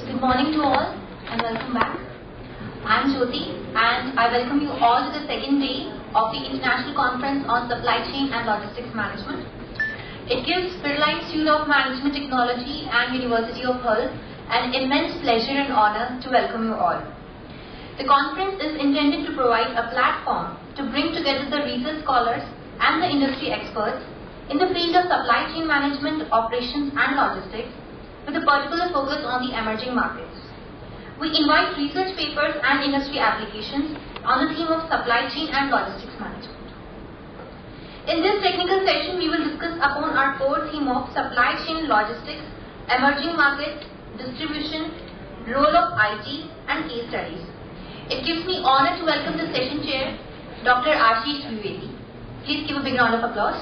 Good morning to all and welcome back. I am Jyoti and I welcome you all to the second day of the International Conference on Supply Chain and Logistics Management. It gives Birla Institute of Management Technology and University of Hull an immense pleasure and honor to welcome you all. The conference is intended to provide a platform to bring together the research scholars and the industry experts in the field of supply chain management, operations and logistics, with a particular focus on the emerging markets. We invite research papers and industry applications on the theme of supply chain and logistics management. In this technical session, we will discuss upon our core theme of supply chain logistics, emerging markets, distribution, role of IT and case studies. It gives me honor to welcome the session chair, Dr. Ashish Dwivedi. Please give a big round of applause.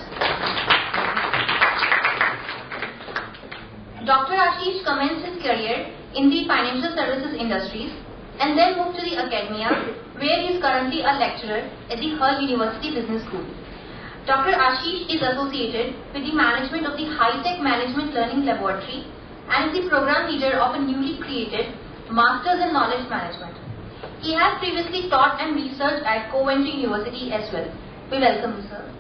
Dr. Ashish commenced his career in the financial services industries and then moved to the academia, where he is currently a lecturer at the Hull University Business School. Dr. Ashish is associated with the management of the High-Tech Management Learning Laboratory and is the program leader of a newly created Masters in Knowledge Management. He has previously taught and researched at Coventry University as well. We welcome you, sir.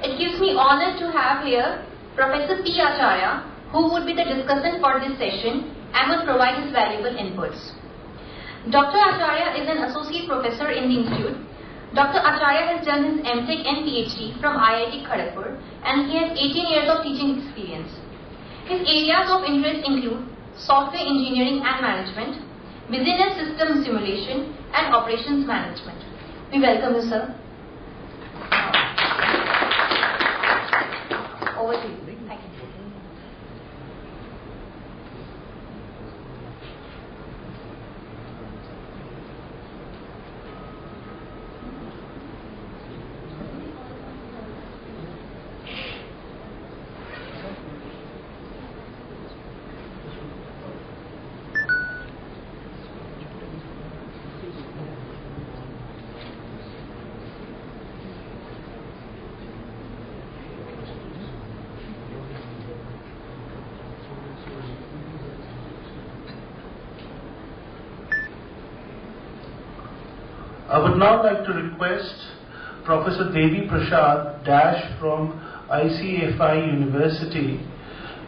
It gives me honor to have here Professor P. Acharya, who would be the discussant for this session and will provide his valuable inputs. Dr. Acharya is an associate professor in the institute. Dr. Acharya has done his Mtech and PhD from IIT Kharagpur and he has 18 years of teaching experience. His areas of interest include software engineering and management, business system simulation and operations management. We welcome you, sir. Over to you. Thank you. I would now like to request Professor Devi Prasad Dash from ICFI University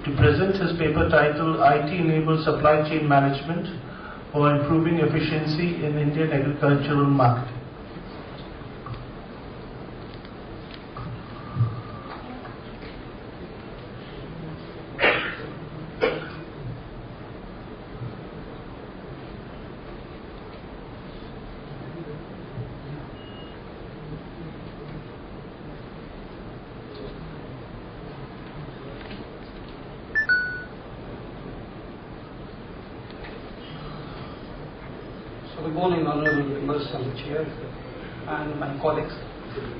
to present his paper titled IT-Enabled Supply Chain Management for Improving Efficiency in Indian Agricultural Marketing. Good morning, honorable members of the chair and my colleagues.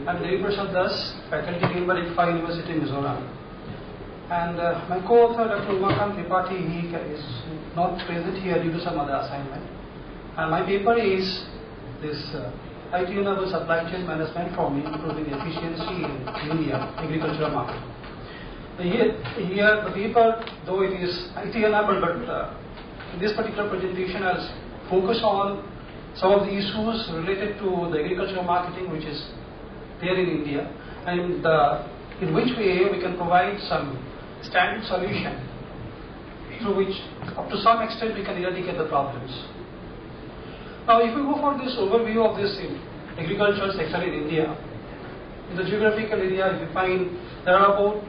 I'm Devi Prashad Das, faculty member at Icsclm University, Mizoram. And my co-author, Dr. Umakant Tripathi, he is not present here due to some other assignment. And my paper is this IT-enabled supply chain management from improving efficiency in India agricultural market. Here the paper, though it is IT-enabled, but in this particular presentation I'll focus on some of the issues related to the agricultural marketing which is there in India, and in which way we can provide some standard solution through which up to some extent we can eradicate the problems. Now if we go for this overview of this agricultural sector in India, in the geographical area if you find there are about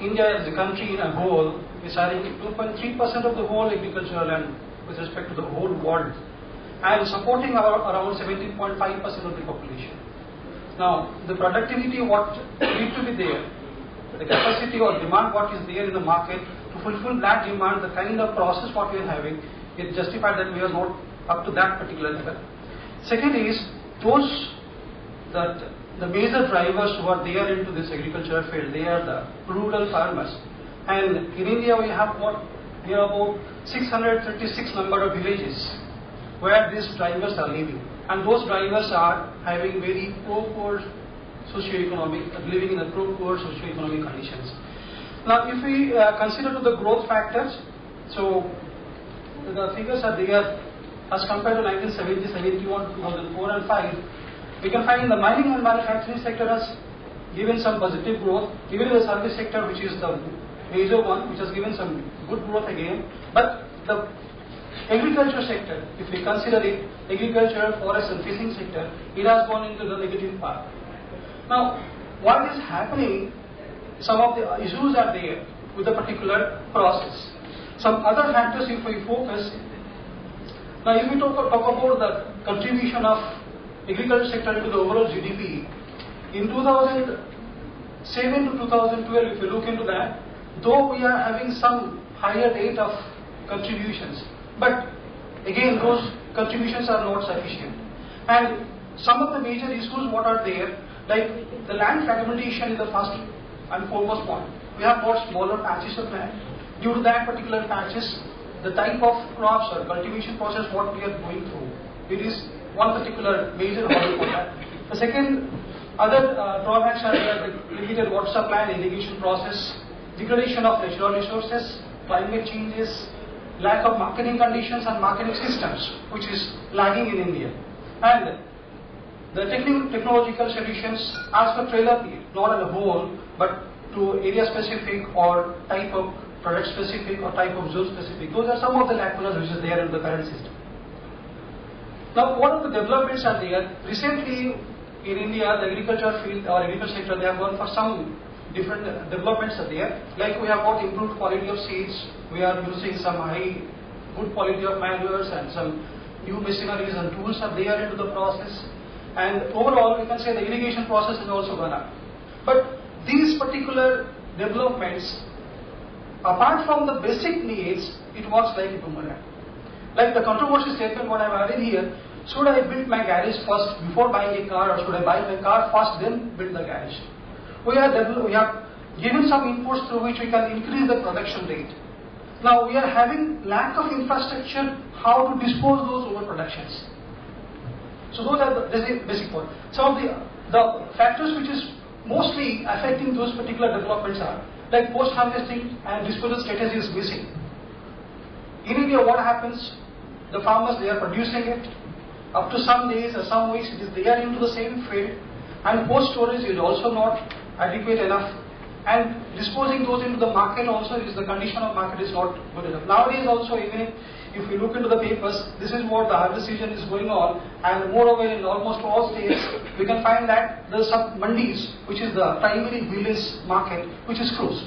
India as a country in a whole is having 2.3% of the whole agricultural land with respect to the whole world, and supporting around 17.5% of the population. Now, the productivity what need to be there, the capacity or demand what is there in the market to fulfill that demand, the kind of process what we are having, it justified that we are not up to that particular level. Second is the major drivers who are there into this agricultural field, they are the rural farmers. And in India we have about 636 number of villages where these drivers are living, and those drivers are having very poor socio-economic, living in a poor socio-economic conditions. Now if we consider to the growth factors, so the figures are there as compared to 1970, 71, 2004 and 5, we can find the mining and manufacturing sector has given some positive growth, even in the service sector which is the major one which has given some good growth again, but the agriculture sector, if we consider it, agriculture, forest and fishing sector, it has gone into the negative part. Now, what is happening, some of the issues are there with the particular process. Some other factors if we focus, now if we talk about the contribution of agriculture sector into the overall GDP, in 2007 to 2012, if you look into that, though we are having some higher rate of contributions, but again those contributions are not sufficient. And some of the major issues what are there, like the land fragmentation is the first and foremost point. We have got smaller patches of land. Due to that particular patches, the type of crops or cultivation process what we are going through, it is one particular major hurdle for that. The second, other drawbacks are there, the limited water supply and irrigation process, degradation of natural resources, climate changes, lack of marketing conditions and marketing systems, which is lagging in India. And the technological solutions as per trailer, not as a whole, but to area specific or type of product specific or type of zone specific. Those are some of the lacunas which is there in the current system. Now, what are the developments are there? Recently in India, the agriculture field or agriculture sector, they have gone for some different developments are there. Like we have got improved quality of seeds, we are using some good quality of manures and some new machineries and tools are there into the process. And overall, we can say the irrigation process has also gone up. But these particular developments, apart from the basic needs, it works like a boomerang. Like the controversial statement what I have added here, should I build my garage first before buying a car, or should I buy my car first then build the garage? We have given some inputs through which we can increase the production rate. Now we are having lack of infrastructure, how to dispose those overproductions. So those are the basic point. Some of the factors which is mostly affecting those particular developments are like post-harvesting and disposal strategy is missing. In India what happens, the farmers they are producing it, up to some days or some weeks it is there into the same field, and post-storage is also not adequate enough, and disposing those into the market also is the condition of market is not good enough. Nowadays also, even if we look into the papers, this is what the harvest season is going on, and moreover in almost all states we can find that there are some mandis, which is the primary village market, which is closed.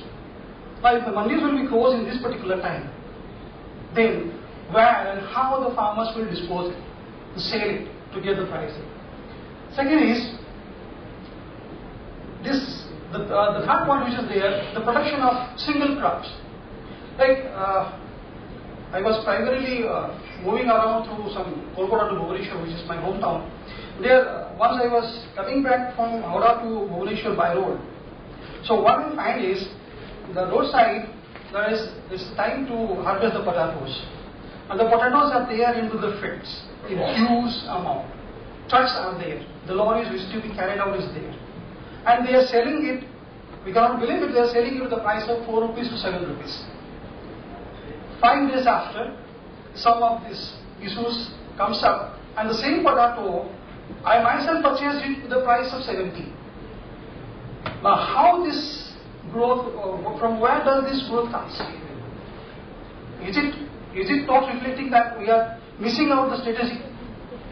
Now if the mandis will be closed in this particular time, then where and how the farmers will dispose it, to sell it, to get the pricing. Second is the third point which is there, the production of single crops. Like I was primarily moving around through some Kolkata to Bhubaneswar, which is my hometown. There, once I was coming back from Howrah to Bhubaneswar by road. So what I find is, the roadside, there is this time to harvest the potatoes. And the potatoes are there into the fields in huge amount. Trucks are there. The lorries which to be carried out is there. And they are selling it, we cannot believe it, they are selling it at the price of 4 rupees to 7 rupees. 5 days after, some of these issues comes up, and the same potato, I myself purchased it with the price of 70. Now how this growth, from where does this growth come? Is it not reflecting that we are missing out the strategy?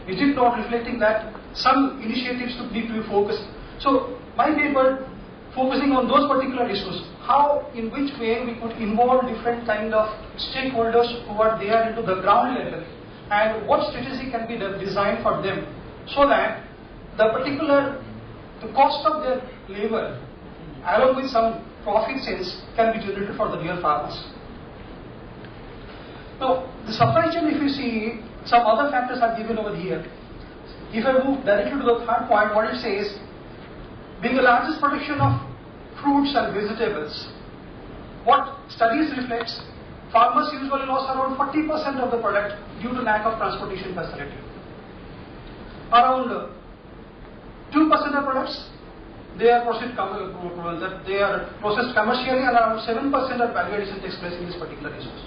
Is it not reflecting that some initiatives need to be focused? So my paper focusing on those particular issues, how, in which way we could involve different kind of stakeholders who are there into the ground level, and what strategy can be designed for them, so that the cost of their labor, along with some profit sales, can be generated for the real farmers. Now, the supply chain, if you see, some other factors are given over here. If I move directly to the third point, what it says, being the largest production of fruits and vegetables, what studies reflects, farmers usually lost around 40% of the product due to lack of transportation facility. Around 2% of products, they are processed commercially, and around 7% of value addition takes place in this particular resource.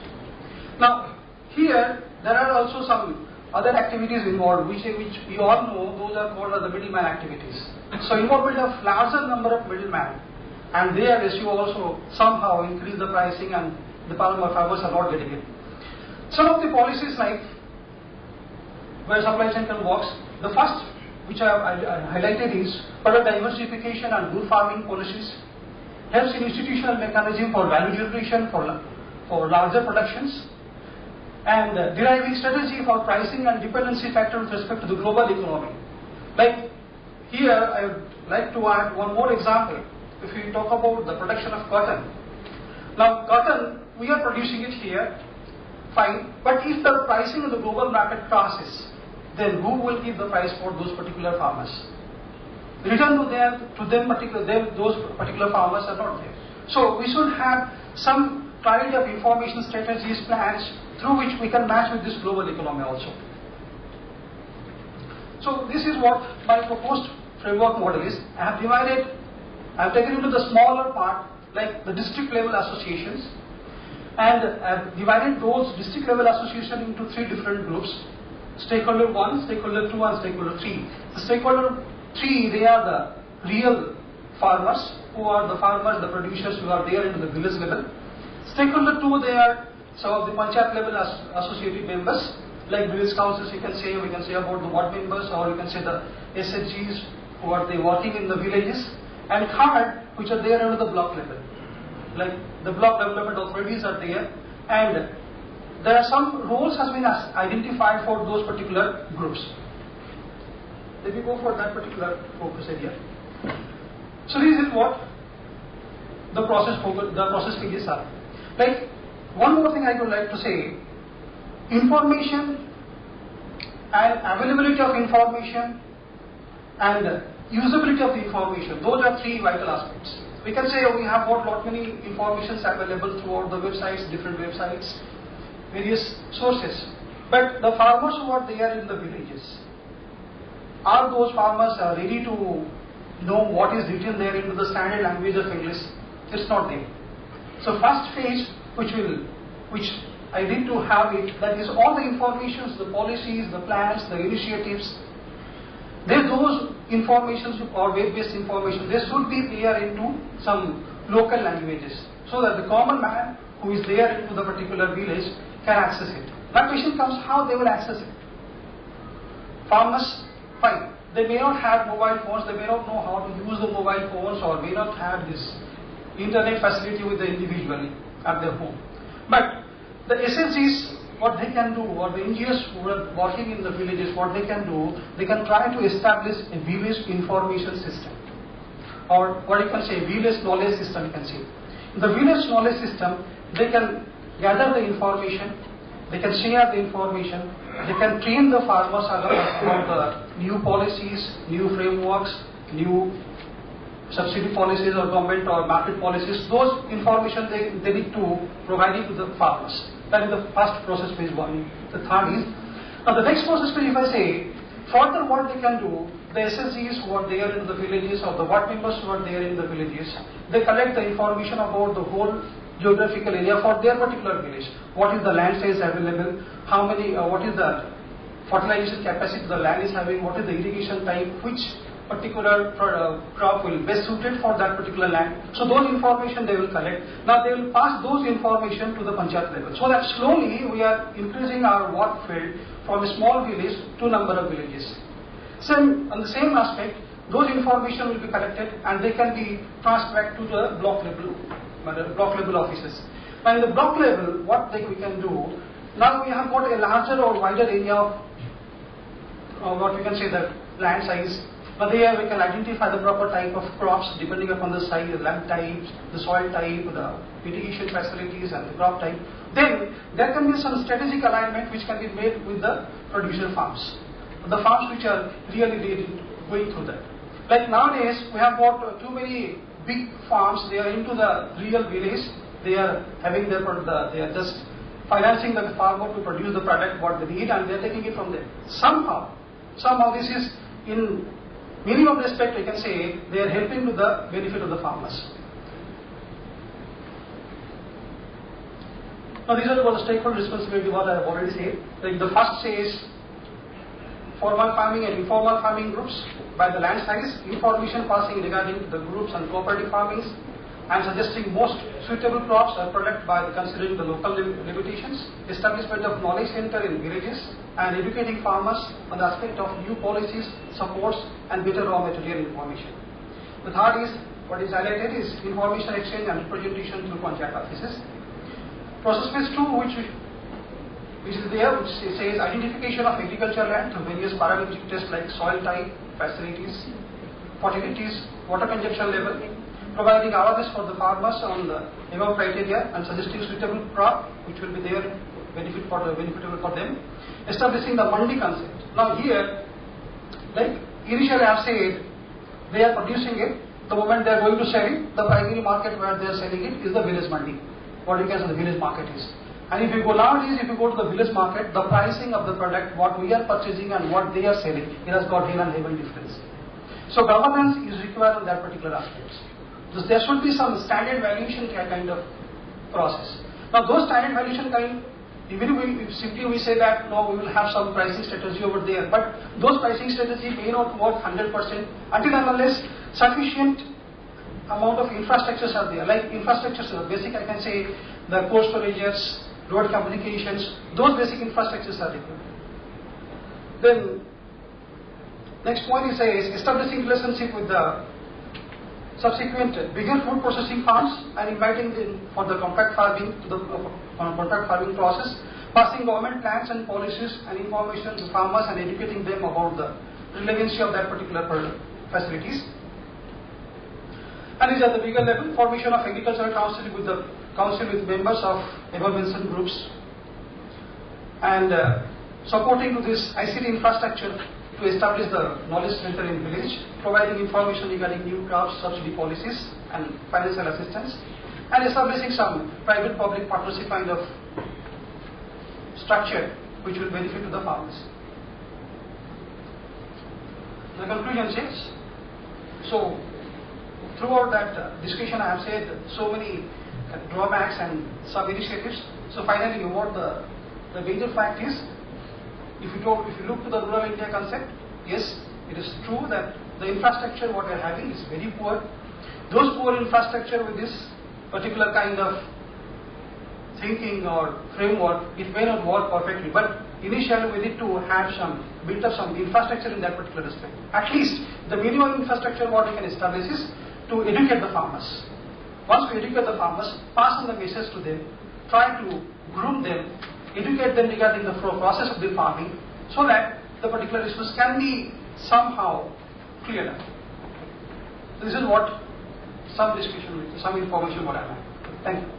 Now, here there are also some other activities involved, which we all know, those are called as the middleman activities. So involvement of larger number of middlemen, and their ratio also somehow increase the pricing, and the farmers are not getting it. Some of the policies like where supply chain can works, the first which I highlighted is product diversification and good farming policies, helps in institutional mechanism for value generation for larger productions, and deriving strategy for pricing and dependency factor with respect to the global economy. Like here, I would like to add one more example. If we talk about the production of cotton. Now, cotton, we are producing it here, fine, but if the pricing in the global market crashes, then who will give the price for those particular farmers? Return those particular farmers are not there. So we should have some kind of information strategies, plans, through which we can match with this global economy also. So this is what my proposed framework model is. I have taken into the smaller part, like the district level associations, and I have divided those district level associations into 3 different groups: stakeholder 1, stakeholder 2, and stakeholder 3. The stakeholder 3, they are the real farmers, who are the farmers, the producers who are there into the village level. Stakeholder 2, they are some of the panchayat level associated members, like village councils, we can say about the ward members, or you can say the SHGs who are they working in the villages. And third, which are there under the block level, like the block development authorities are there, and there are some roles has been identified for those particular groups. Let me go for that particular focus area. So this is what the process pages are. Like, one more thing I would like to say, information and availability of information and usability of the information, those are 3 vital aspects. We can say we have got lot many informations available throughout the websites, different websites, various sources. But the farmers who are there in the villages, are those farmers ready to know what is written there into the standard language of English? It's not there. So first phase, which I need to have it, that is all the informations, the policies, the plans, the initiatives, those informations or web-based information, they should be there into some local languages, so that the common man who is there into the particular village can access it. My question comes, how they will access it? Farmers, fine, they may not have mobile phones, they may not know how to use the mobile phones, or may not have this internet facility with the individually at their home. But the SHGs, what they can do, or the NGOs who are working in the villages, what they can do, they can try to establish a village information system, or what you can say, village knowledge system, you can say. In the village knowledge system, they can gather the information, They can share the information. They can train the farmers about the new policies, new frameworks, new subsidy policies or government or market policies. Those information they need to provide it to the farmers. That is the first process phase 1. The third is, now the next process phase, if I say, further what they can do, the SSGs who are there in the villages or the ward members who are there in the villages, they collect the information about the whole geographical area for their particular village. What is the land size available, how many, what is the fertilization capacity the land is having, what is the irrigation type, which particular crop will be best suited for that particular land. So those information they will collect. Now they will pass those information to the panchayat level. So that slowly we are increasing our work field from a small village to number of villages. Same, on the same aspect, those information will be collected and they can be transferred to the block level offices. Now in the block level, what we can do, now we have got a larger or wider area of what we can say the land size. But there we can identify the proper type of crops depending upon the size, the land type, the soil type, the irrigation facilities and the crop type. Then there can be some strategic alignment which can be made with the producer farms. The farms which are really going through that. Like nowadays we have got too many big farms, they are into the real village, they are having they are just financing the farmer to produce the product what they need and they are taking it from there. Somehow this is in minimum respect, I can say they are helping to the benefit of the farmers. Now these are the stakeholder responsibility what I have already said. Like the first says formal farming and informal farming groups by the land size, information passing regarding the groups and cooperative farmings and suggesting most suitable crops or product by considering the local limitations, establishment of knowledge center in villages and educating farmers on the aspect of new policies, supports and better raw material information. The third is, what is highlighted is information exchange and representation through panchayat offices. Process phase 2 which is there, which says identification of agricultural land through various parametric tests like soil type, facilities, fertilities, water consumption level, providing awareness for the farmers on the above criteria and suggesting suitable crop which will be there benefitable for them. Establishing the mandi concept. Now here, like initially I have said, they are producing it, the moment they are going to sell it, the primary market where they are selling it is the village mandi, what you can say the village market is. And if you go nowadays, if you go to the village market, the pricing of the product, what we are purchasing and what they are selling, it has got hell and heaven difference. So governance is required on that particular aspect. So there should be some standard valuation kind of process. Now those standard valuation kind, even if simply we say that no, we will have some pricing strategy over there, but those pricing strategy may not work 100% until and unless sufficient amount of infrastructures are there. Like infrastructures are basic, I can say the cold storages, road communications, those basic infrastructures are required. Then next point is establishing relationship with the subsequent bigger food processing farms and inviting them for the contract farming process, passing government plans and policies and information to farmers and educating them about the relevancy of that particular facilities. And these are the bigger level, formation of agricultural council with members of above mentioned groups and supporting to this ICT infrastructure to establish the knowledge center in village, providing information regarding new crops, subsidy policies and financial assistance, and establishing some private-public partnership kind of structure which will benefit to the farmers. The conclusion says, so throughout that discussion I have said so many drawbacks and sub-initiatives. So finally what the major fact is, if you look to the rural India concept, yes, it is true that the infrastructure what we are having is very poor. Those poor infrastructure with this particular kind of thinking or framework, it may not work perfectly, but initially we need to have build up some infrastructure in that particular respect. At least the minimum infrastructure what we can establish is to educate the farmers. Once we educate the farmers, pass on the message to them, try to groom them, educate them regarding the process of the farming so that the particular issues can be somehow cleared up. This is what some discussion, some information what I have. Thank you.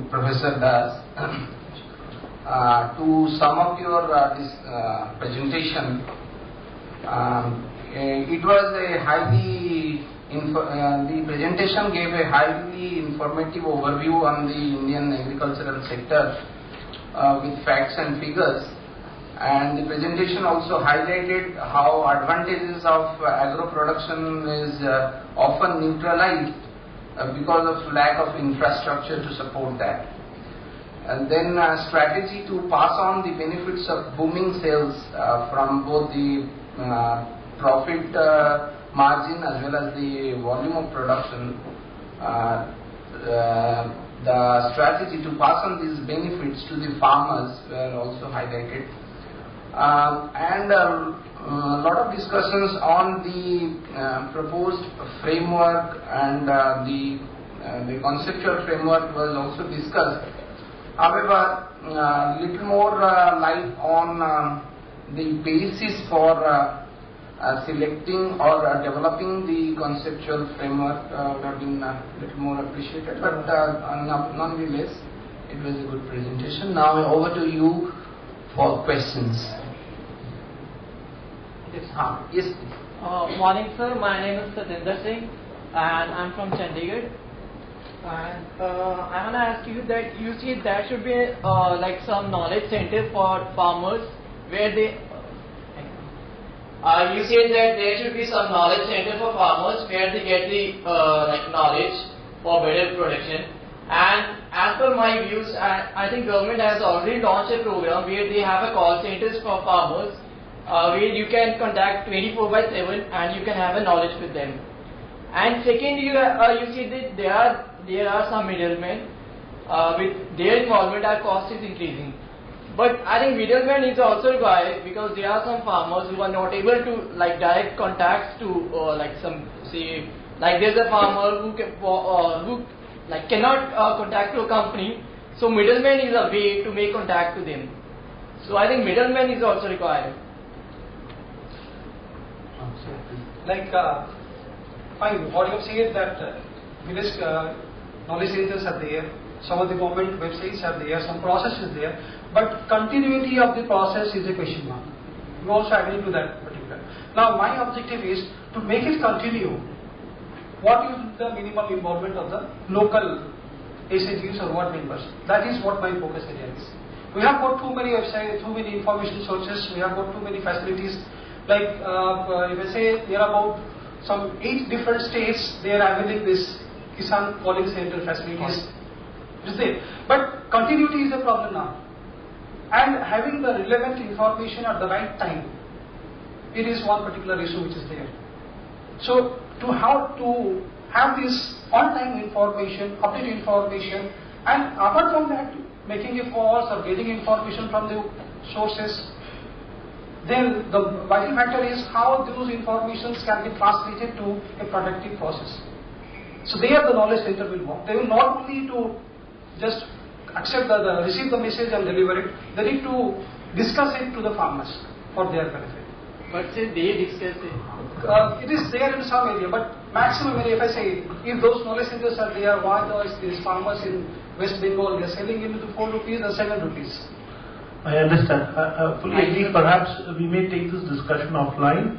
Professor Das. To sum up your this presentation, it was a the presentation gave a highly informative overview on the Indian agricultural sector with facts and figures, and the presentation also highlighted how advantages of agro production is often neutralized because of lack of infrastructure to support that. And then strategy to pass on the benefits of booming sales from both the profit margin as well as the volume of production. The strategy to pass on these benefits to the farmers were also highlighted. And a lot of discussions on the proposed framework, and the conceptual framework was also discussed. However, little more light on the basis for selecting or developing the conceptual framework would have been a little more appreciated, but nonetheless, it was a good presentation. Now over to you for questions. Yes, Yes, please. Morning, sir. My name is Satinder Singh, and I'm from Chandigarh. And I want to ask you that you see there should be like some knowledge center for farmers where they. You said that there should be some knowledge center for farmers where they get the like knowledge for better production. And as per my views, I think government has already launched a program where they have a call centers for farmers where you can contact 24/7 and you can have a knowledge with them. And second, you see that there are some middlemen with their involvement, our cost is increasing. But I think middlemen is also required because there are some farmers who are not able to like direct contacts to like some say like there's a farmer who like cannot contact to a company. So middleman is a way to make contact to them. So I think middleman is also required. Like, fine, what you have said that various knowledge centers are there, some of the government websites are there, some process is there, but continuity of the process is a question mark. You also agree to that particular. Now, my objective is to make it continue. What is the minimal involvement of the local SAGs or ward members? That is what my focus area is. We have got too many websites, too many information sources, we have got too many facilities. Like if I say there are about some 8 different states, they are having this Kisan calling center facilities. Is there? But continuity is a problem now. And having the relevant information at the right time, it is one particular issue which is there. So to have this on-time information, update information, and apart from that, making a calls or getting information from the sources. Then the vital factor is how those informations can be translated to a productive process. So there the knowledge center will work. They will not only to just accept receive the message and deliver it. They need to discuss it to the farmers for their benefit. But say they discuss it. It is there in some area, but maximum area, if I say, if those knowledge centers are there, why these farmers in West Bengal, they are selling into 4 rupees or 7 rupees? I understand. I fully agree. Perhaps we may take this discussion offline.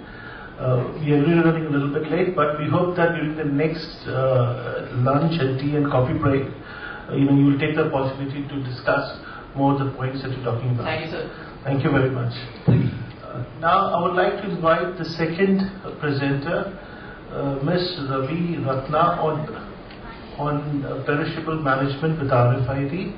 We are really running a little bit late, but we hope that during the next lunch and tea and coffee break, you will take the possibility to discuss more of the points that you're talking about. Thank you, sir. Thank you very much. Now I would like to invite the second presenter, Ms. Ravi Ratna on perishable management with RFID.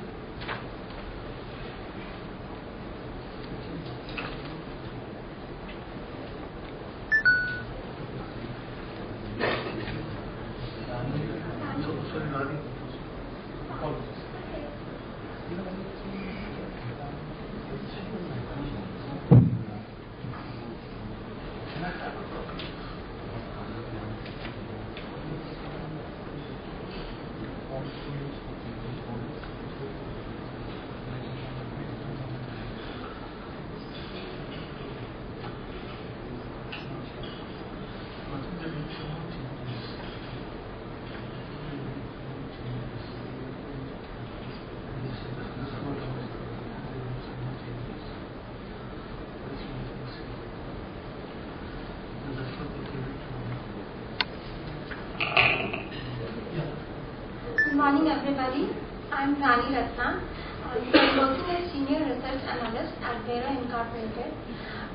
Rani Ratna. I'm working as Senior Research Analyst at Vero Incorporated.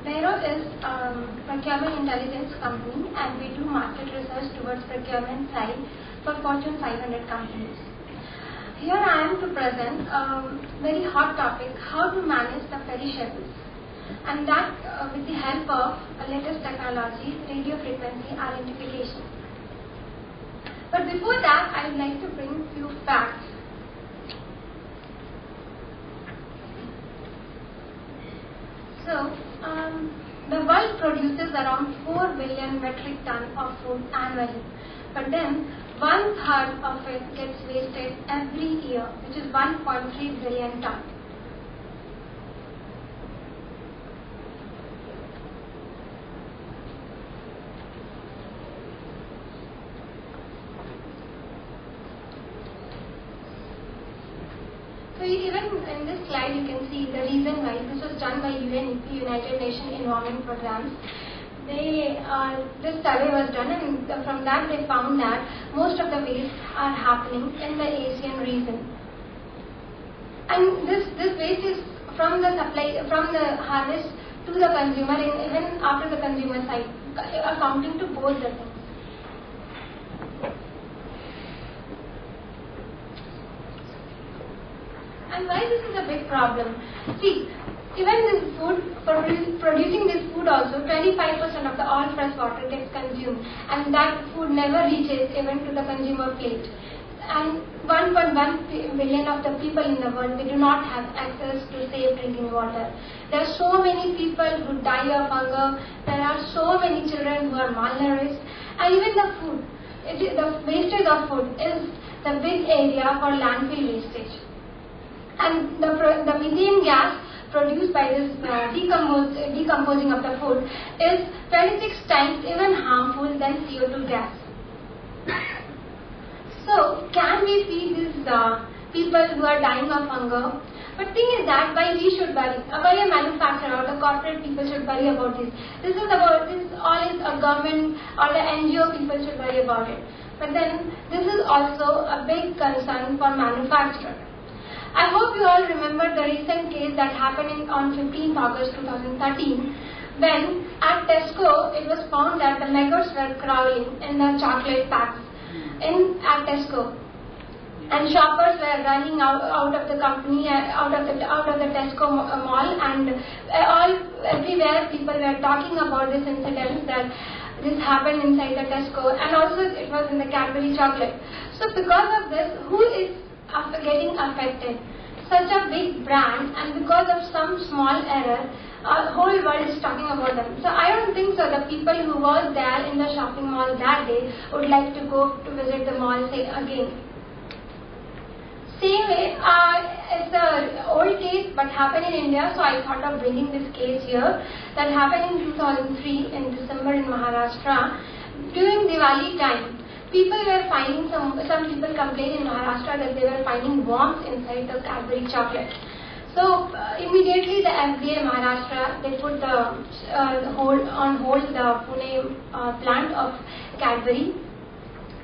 Vero is a procurement intelligence company, and we do market research towards procurement side for Fortune 500 companies. Here I am to present a very hot topic, how to manage the perishables, and that with the help of a latest technology, radio frequency identification. But before that, I would like to bring few facts. So, the world produces around 4 billion metric tons of food annually, but then 1/3 of it gets wasted every year, which is 1.3 billion tons. So even in this slide you can see the reason why. This was done by UNEP, United Nations Environment Programs. This survey was done, and from that they found that most of the waste are happening in the Asian region. And this waste is from the supply, from the harvest to the consumer, and even after the consumer side, accounting to both the things. And why this is a big problem? See, even this food, for producing this food also, 25% of the all fresh water gets consumed, and that food never reaches even to the consumer plate. And 1.1 billion of the people in the world, they do not have access to safe drinking water. There are so many people who die of hunger. There are so many children who are malnourished. And even the food, the wastage of food is the big area for landfill wastage. And the methane gas produced by this decomposing of the food is 26 times even harmful than CO2 gas. So, can we feed these people who are dying of hunger? But thing is that why we should worry? Why a manufacturer or the corporate people should worry about this? This all is a government or the NGO people should worry about it. But then this is also a big concern for manufacturers. I hope you all remember the recent case that happened on 15th August 2013, when at Tesco it was found that the maggots were crawling in the chocolate packs at Tesco, and shoppers were running out of the company, out of the Tesco mall, and everywhere people were talking about this incident, that this happened inside the Tesco, and also it was in the Cadbury chocolate. So because of this, who is getting affected? Such a big brand, and because of some small error, whole world is talking about them. So I don't think so. The people who was there in the shopping mall that day would like to go to visit the mall again. Same way, it's an old case but happened in India, so I thought of bringing this case here. That happened in 2003 in December in Maharashtra. During Diwali time, people were finding, some people complained in Maharashtra that they were finding worms inside the Cadbury chocolate. So immediately the FDA Maharashtra, they put on hold the Pune plant of Cadbury.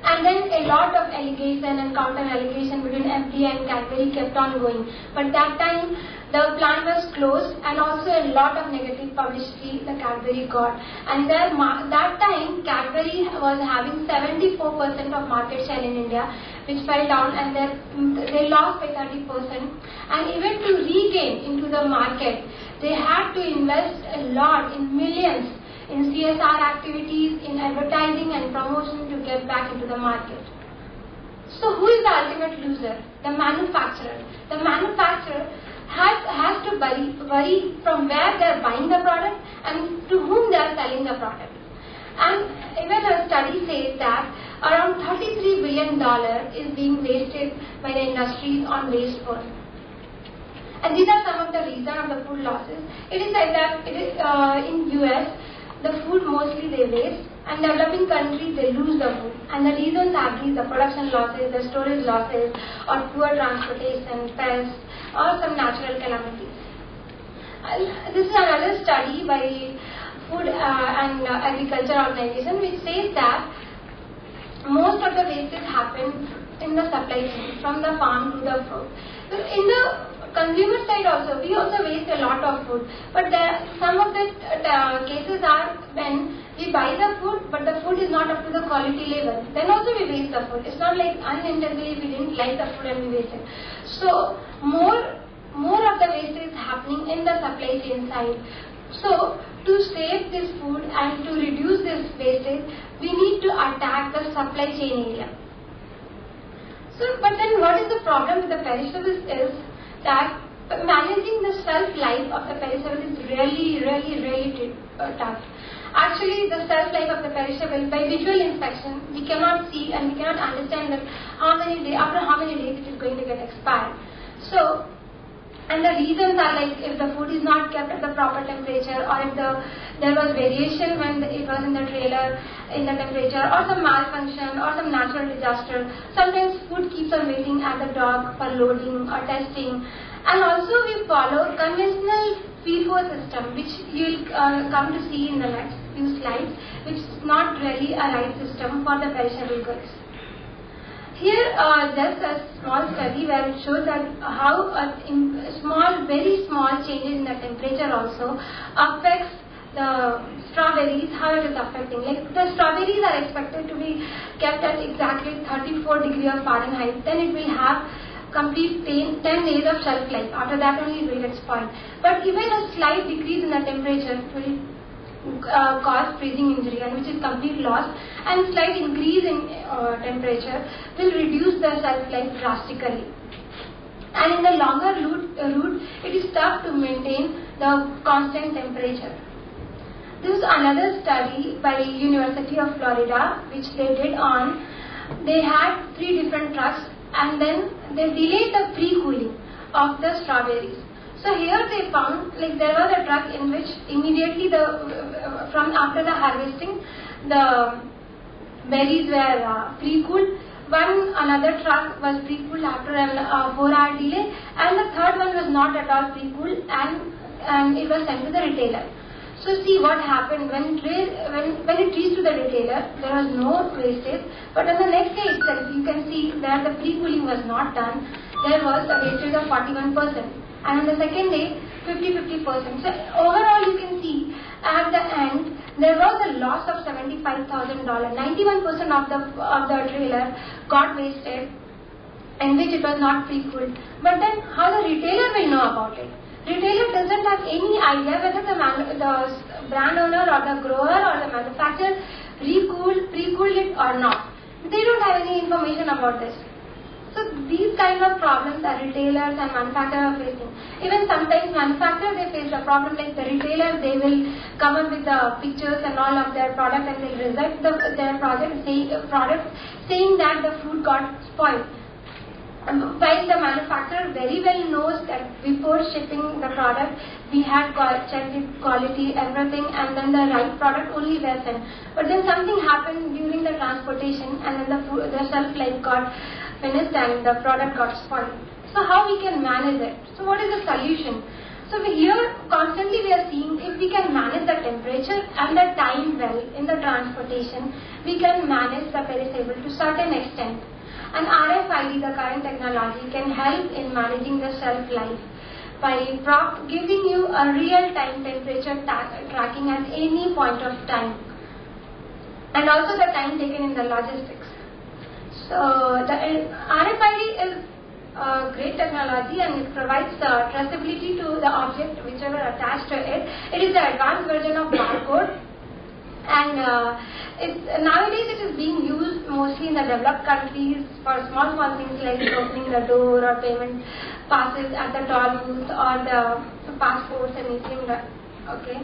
And then a lot of allegation and counter allegation between FDA and Cadbury kept on going. But that time the plant was closed, and also a lot of negative publicity the Cadbury got. And that time Cadbury was having 74% of market share in India, which fell down, and they lost by 30%. And even to regain into the market, they had to invest a lot, in millions, in CSR activities, in advertising and promotion to get back into the market. So who is the ultimate loser? The manufacturer. The manufacturer has to worry from where they are buying the product and to whom they are selling the product. And even a study says that around $33 billion is being wasted by the industries on waste food. And these are some of the reasons of the food losses. It is said that in US, the food mostly they waste, and developing countries they lose the food. And the reasons are these: the production losses, the storage losses, or poor transportation, pests, or some natural calamities. This is another study by Food and Agriculture Organization, which says that most of the wastage happens in the supply chain, from the farm to the fruit. So in the consumer side also, we also waste a lot of food. But some of the cases are when we buy the food, but the food is not up to the quality level. Then also we waste the food. It's not like unintentionally we didn't like the food and we waste it. So more of the waste is happening in the supply chain side. So to save this food and to reduce this wastage, we need to attack the supply chain area. So, but then what is the problem with the perishables is that managing the shelf life of the perishable is really tough. Actually, the shelf life of the perishable, by visual inspection, we cannot see and we cannot understand that after how many days it is going to get expired. So, and the reasons are like if the food is not kept at the proper temperature, or if there was variation when it was in the trailer in the temperature, or some malfunction or some natural disaster. Sometimes food keeps on waiting at the dock for loading or testing. And also we follow conventional FIFO system, which you will come to see in the next few slides, which is not really a right system for the perishable goods. Here, just a small study where it shows that how very small changes in the temperature also affects the strawberries, how it is affecting. Like the strawberries are expected to be kept at exactly 34 degrees of Fahrenheit, then it will have complete 10 days of shelf life. After that only it will get spoiled. But even a slight decrease in the temperature will cause freezing injury, and which is complete loss, and slight increase in temperature will reduce the shelf life drastically. And in the longer route, it is tough to maintain the constant temperature. This is another study by University of Florida, which they did on, they had 3 different trucks, and then they delayed the pre-cooling of the strawberries. So here they found, like there was a truck in which immediately from after the harvesting, the berries were pre-cooled. Another truck was pre-cooled after a 4-hour delay, and the third one was not at all pre-cooled, and it was sent to the retailer. So see what happened when it reached to the retailer, there was no wastage, but on the next day itself you can see that the pre-cooling was not done. There was a wastage of 41%. And on the second day, 50%. So overall you can see at the end there was a loss of $75,000. 91% of the trailer got wasted, in which it was not pre-cooled. But then how the retailer will know about it? Retailer doesn't have any idea whether the brand owner or the grower or the manufacturer pre-cooled it or not. They don't have any information about this. So these kind of problems are retailers and manufacturers are facing. Even sometimes manufacturers, they face a problem like the retailer, they will come up with the pictures and all of their product, and they will reject their product saying that the food got spoiled. While the manufacturer very well knows that before shipping the product, we had checked the quality, everything, and then the right product only was sent. But then something happened during the transportation, and then the shelf life got finished and the product got spoiled. So how we can manage it? So what is the solution? So here constantly we are seeing if we can manage the temperature and the time well in the transportation, we can manage the perishable to certain extent. And RFID, the current technology, can help in managing the shelf life by giving you a real-time temperature tracking at any point of time, and also the time taken in the logistics. So the RFID is a great technology, and it provides the traceability to the object whichever attached to it. It is the advanced version of barcode, and nowadays it is being used mostly in the developed countries for small things like opening the door or payment passes at the toll booth or the passports and ATM. Okay.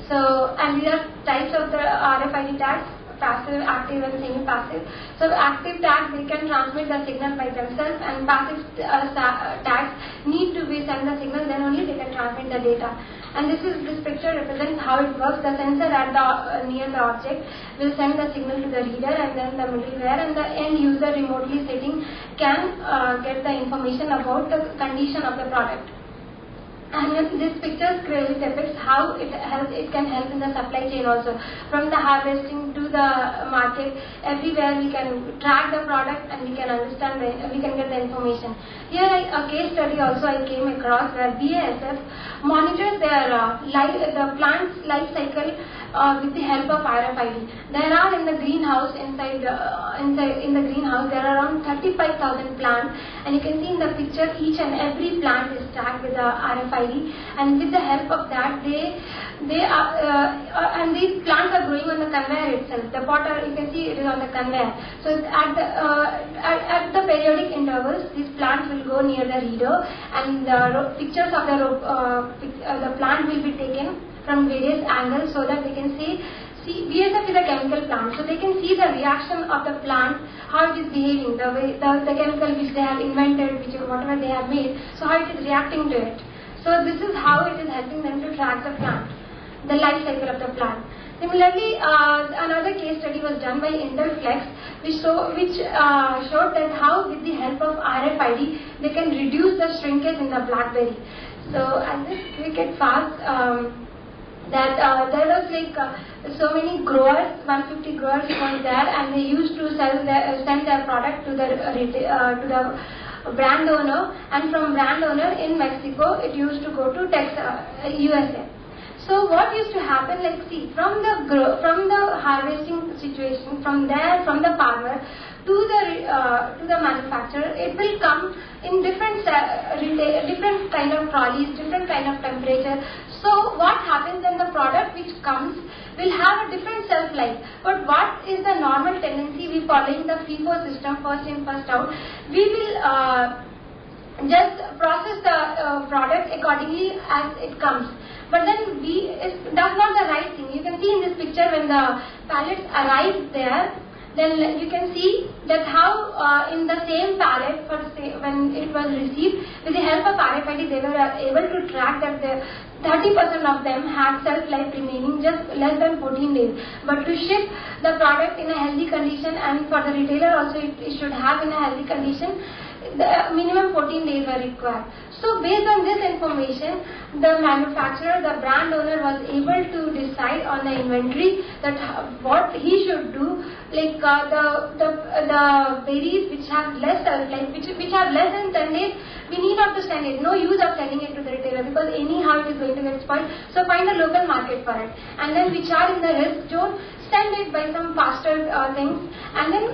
So, and these are types of the RFID tags: passive, active, and semi-passive. So active tags, they can transmit the signal by themselves, and passive tags need to be sent the signal, then only they can transmit the data. And this picture represents how it works. The sensor at near the object will send the signal to the reader, and then the middleware and the end user remotely sitting can get the information about the condition of the product. And this picture clearly depicts how it can help in the supply chain also. From the harvesting to the market, everywhere we can track the product and we can understand, we can get the information. Here a case study also I came across where BASF monitors the plant's life cycle with the help of RFID. There are in the greenhouse, in the greenhouse there are around 35,000 plants, and you can see in the picture each and every plant is tagged with the RFID, and with the help of that and these plants are growing on the conveyor itself. The potter, you can see it is on the conveyor. So at the periodic intervals, these plants will go near the reader, and pictures of the plant will be taken from various angles so that they can see BASF is a chemical plant, so they can see the reaction of the plant, how it is behaving, the chemical which they have invented, whatever they have made, so how it is reacting to it. So this is how it is helping them to track the plant, the life cycle of the plant. Similarly, another case study was done by Intel Flex, which showed that how with the help of RFID they can reduce the shrinkage in the BlackBerry. So I'll just quick it fast. That there was so many growers, 150 growers was there, and they used to send their product to the brand owner, and from brand owner in Mexico it used to go to USA. So what used to happen, from the harvesting situation, from the farmer to the manufacturer, it will come in different kind of trolleys, different kind of temperature. So what happens then, the product which comes will have a different shelf life. But what is the normal tendency? We following the FIFO system, first in, first out. We will just process the product accordingly as it comes. But then that's not the right thing. You can see in this picture when the pallets arrive there, then you can see that how in the same pallet when it was received, with the help of RFID they were able to track that 30% of them had shelf life remaining just less than 14 days. But to ship the product in a healthy condition, and for the retailer also it should have in a healthy condition, the minimum 14 days were required. So based on this information, the manufacturer, the brand owner was able to decide on the inventory that what he should do, the berries which have less shelf life, which have less than 10 days, we need not to send it. No use of sending it to the retailer because anyhow it is going to get spoiled. So find a local market for it. And then which are in the risk zone, send it by some faster things. And then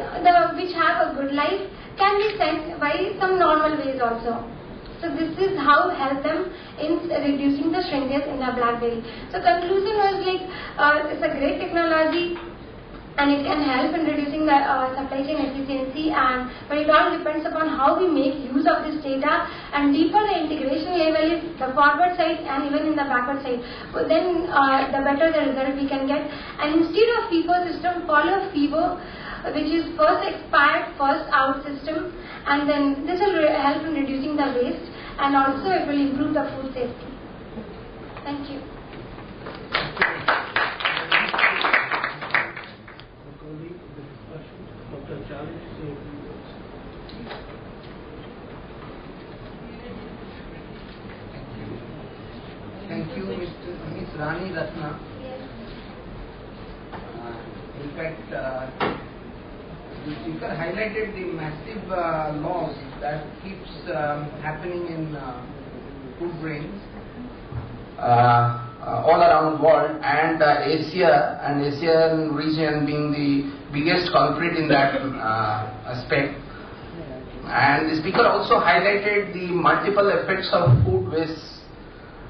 which have a good life can be sent by some normal ways also. So this is how help them in reducing the shrinkage in the BlackBerry. So conclusion was it's a great technology, and it can help in reducing the supply chain efficiency, but it all depends upon how we make use of this data, and deeper the integration level is, the forward side and even in the backward side, but then the better the result we can get. And instead of FIFO system, follow FIFO, which is first expired, first out system, and then this will help in reducing the waste, and also it will improve the food safety. Thank you. Thank you, Ms. Rani Ratna. Yes. In fact, the speaker highlighted the massive loss that keeps happening in food grains all around the world, and Asia and Asian region being the biggest culprit in that aspect. And the speaker also highlighted the multiple effects of food waste,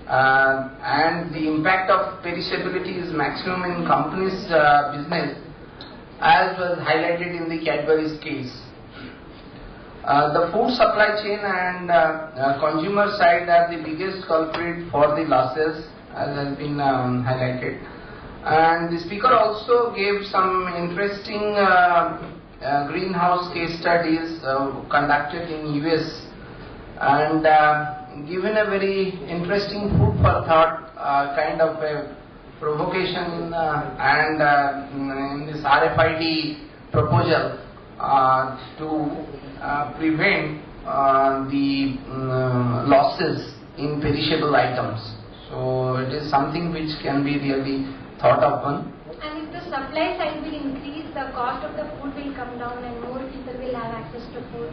and the impact of perishability is maximum in companies' business, as was highlighted in the Cadbury's case. The food supply chain and consumer side are the biggest culprit for the losses, as has been highlighted. And the speaker also gave some interesting greenhouse case studies conducted in US, and given a very interesting food for thought, kind of a provocation and in this RFID proposal to prevent the losses in perishable items. So it is something which can be really thought upon. And if the supply side will increase, the cost of the food will come down and more people will have access to food.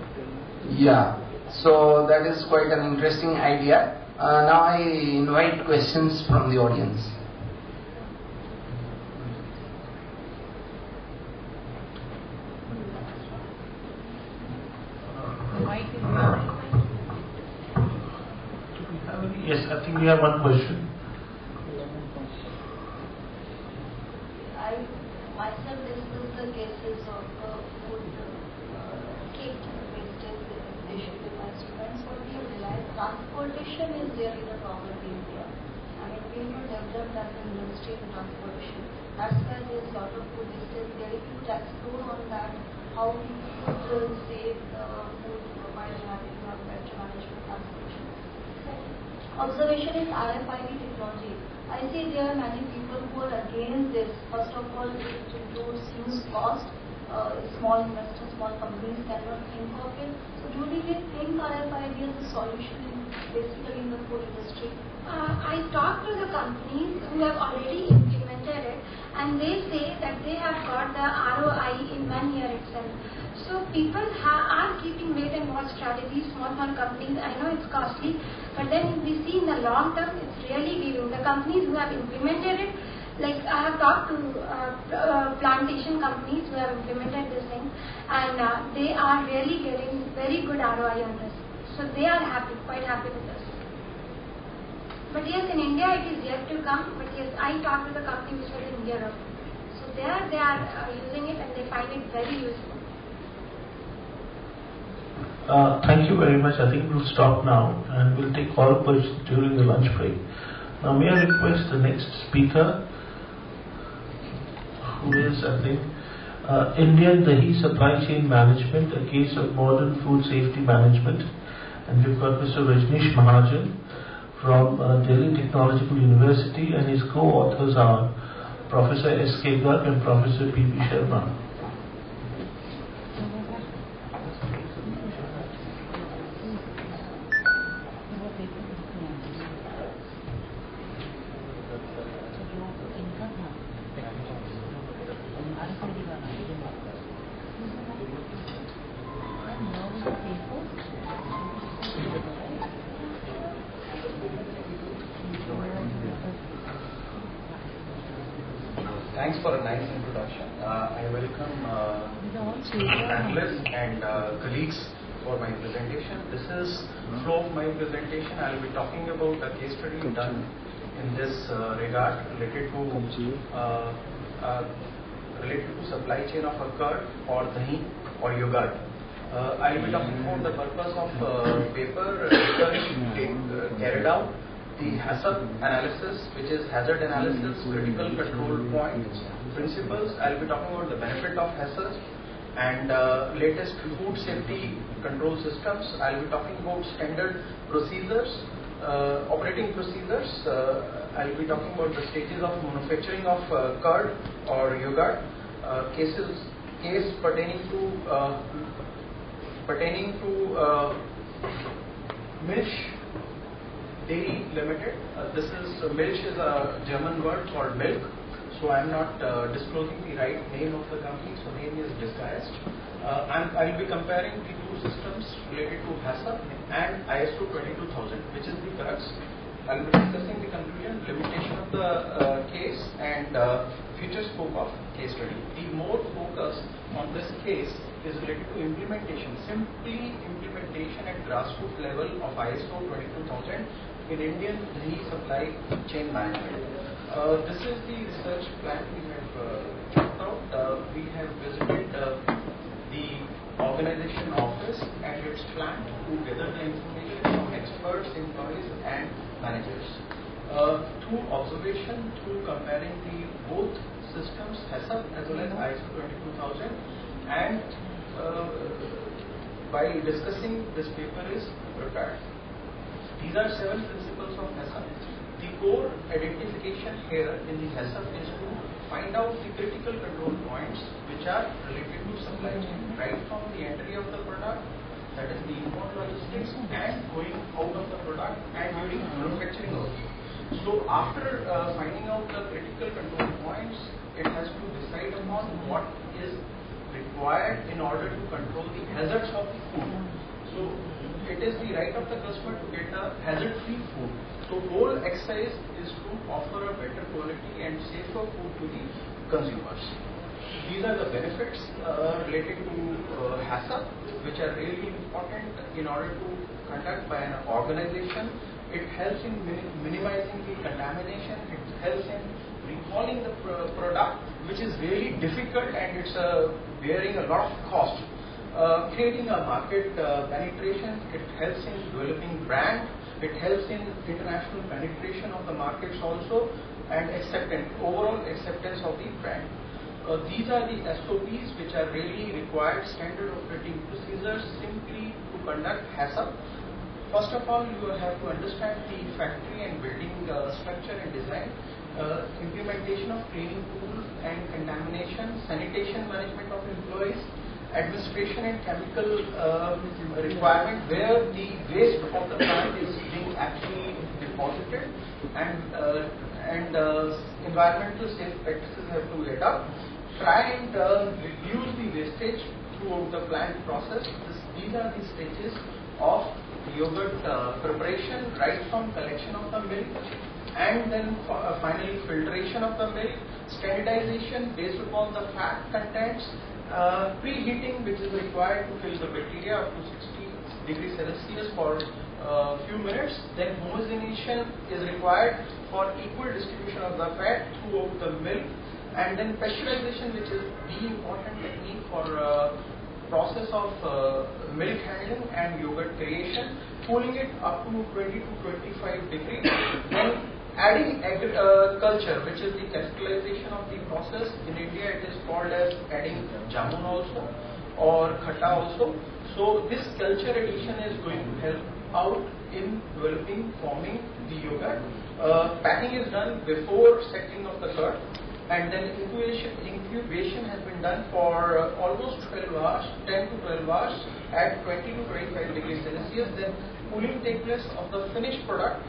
Yeah, so that is quite an interesting idea. Now I invite questions from the audience. Yes, I think we have one question. I myself discussed the cases of food cake wastage issue with my students. What we have realized, transportation is really the problem in India. I mean, we have not developed as an industry in transportation. That's why there is a lot of food wastage. Really, if you explore on that, how we could save the food while having a better management transportation. Observation is RFID technology. I see there are many people who are against this. First of all, it includes huge cost. Small investors, small companies cannot think of it. So do we think RFID is a solution basically in the food industry? I talked to the companies who have already implemented it, and they say that they have got the ROI in 1 year itself. So people are keeping wait and watch strategies, small companies. I know it's costly, but then if we see in the long term, it's really giving. The companies who have implemented it, like I have talked to plantation companies who have implemented this thing, and they are really getting very good ROI on this. So they are happy, quite happy with this. But yes, in India it is yet to come. But yes, I talked to the company which was in Europe. So there they are using it and they find it very useful. Thank you very much. I think we'll stop now and we'll take all questions during the lunch break. Now may I request the next speaker, who is, I think, Indian Dahi Supply Chain Management, a case of modern food safety management. And we've got Mr. Rajneesh Mahajan from Delhi Technological University, and his co-authors are Professor Icsclm and Professor P.B. Sharma. Thanks for a nice introduction. I welcome panelists and colleagues for my presentation. This is flow of my presentation. I will be talking about a case study done in this regard related to supply chain of a curd or dahi or yogurt. I will be talking about the purpose of paper carried out, the HACCP analysis, which is hazard analysis, critical control points, principles. I will be talking about the benefit of HACCP and latest food safety control systems. I will be talking about standard procedures, operating procedures. I will be talking about the stages of manufacturing of curd or yogurt, case pertaining to Milch Dairy Limited. Milch is a German word for milk, so I am not disclosing the right name of the company, so name is disguised. I will be comparing the two systems related to HACCP and ISO 22000, which is the crux. I will be discussing the conclusion, limitation of the case, and future scope of case study. The more focus on this case is related to implementation, simply implementation at grassroots level of ISO 22000 in Indian dahi supply chain management. This is the research plan we have checked out. We have visited the organization office and its plant to gather the information from experts, employees and managers. Through observation, through comparing the both systems, HACCP as well as ISO 22000, and while discussing this paper is prepared. These are 7 principles of HACCP. The core identification here in the HACCP is to find out the critical control points which are related to supply chain, right from the entry of the product, that is the import logistics, and going out of the product, and during So after finding out the critical control points, it has to decide upon what is required in order to control the hazards of the food. So it is the right of the customer to get a hazard-free food. So whole exercise is to offer a better quality and safer food to the consumers. These are the benefits related to HACCP, which are really important in order to conduct by an organization. It helps in minimizing the contamination. It helps in recalling the product, which is really difficult and it's bearing a lot of cost. Creating a market penetration, it helps in developing brand, it helps in international penetration of the markets also, and overall acceptance of the brand. These are the SOPs which are really required, standard operating procedures simply to conduct HACCP. First of all, you have to understand the factory and building structure and design, implementation of cleaning tools and contamination, sanitation management of employees, administration and chemical requirement where the waste of the plant is being actually deposited, and environmental safe practices have to get up. Try and reduce the wastage throughout the plant process. These are the stages of yogurt preparation, right from collection of the milk and then finally filtration of the milk, standardization based upon the fat contents, preheating which is required to kill the bacteria up to 60 degrees Celsius for a few minutes, then homogenization is required for equal distribution of the fat throughout the milk, and then pasteurization, which is the important technique for process of milk handling and yogurt creation, cooling it up to 20 to 25 degrees, then adding culture, which is the crystallization of the process. In India, it is called as adding jamun also or khatta also. So this culture addition is going to help out in developing, forming the yogurt. Packing is done before settling of the curd, and then incubation has been done for almost 12 hours, 10 to 12 hours at 20 to 25 degrees Celsius. Then cooling takes place of the finished product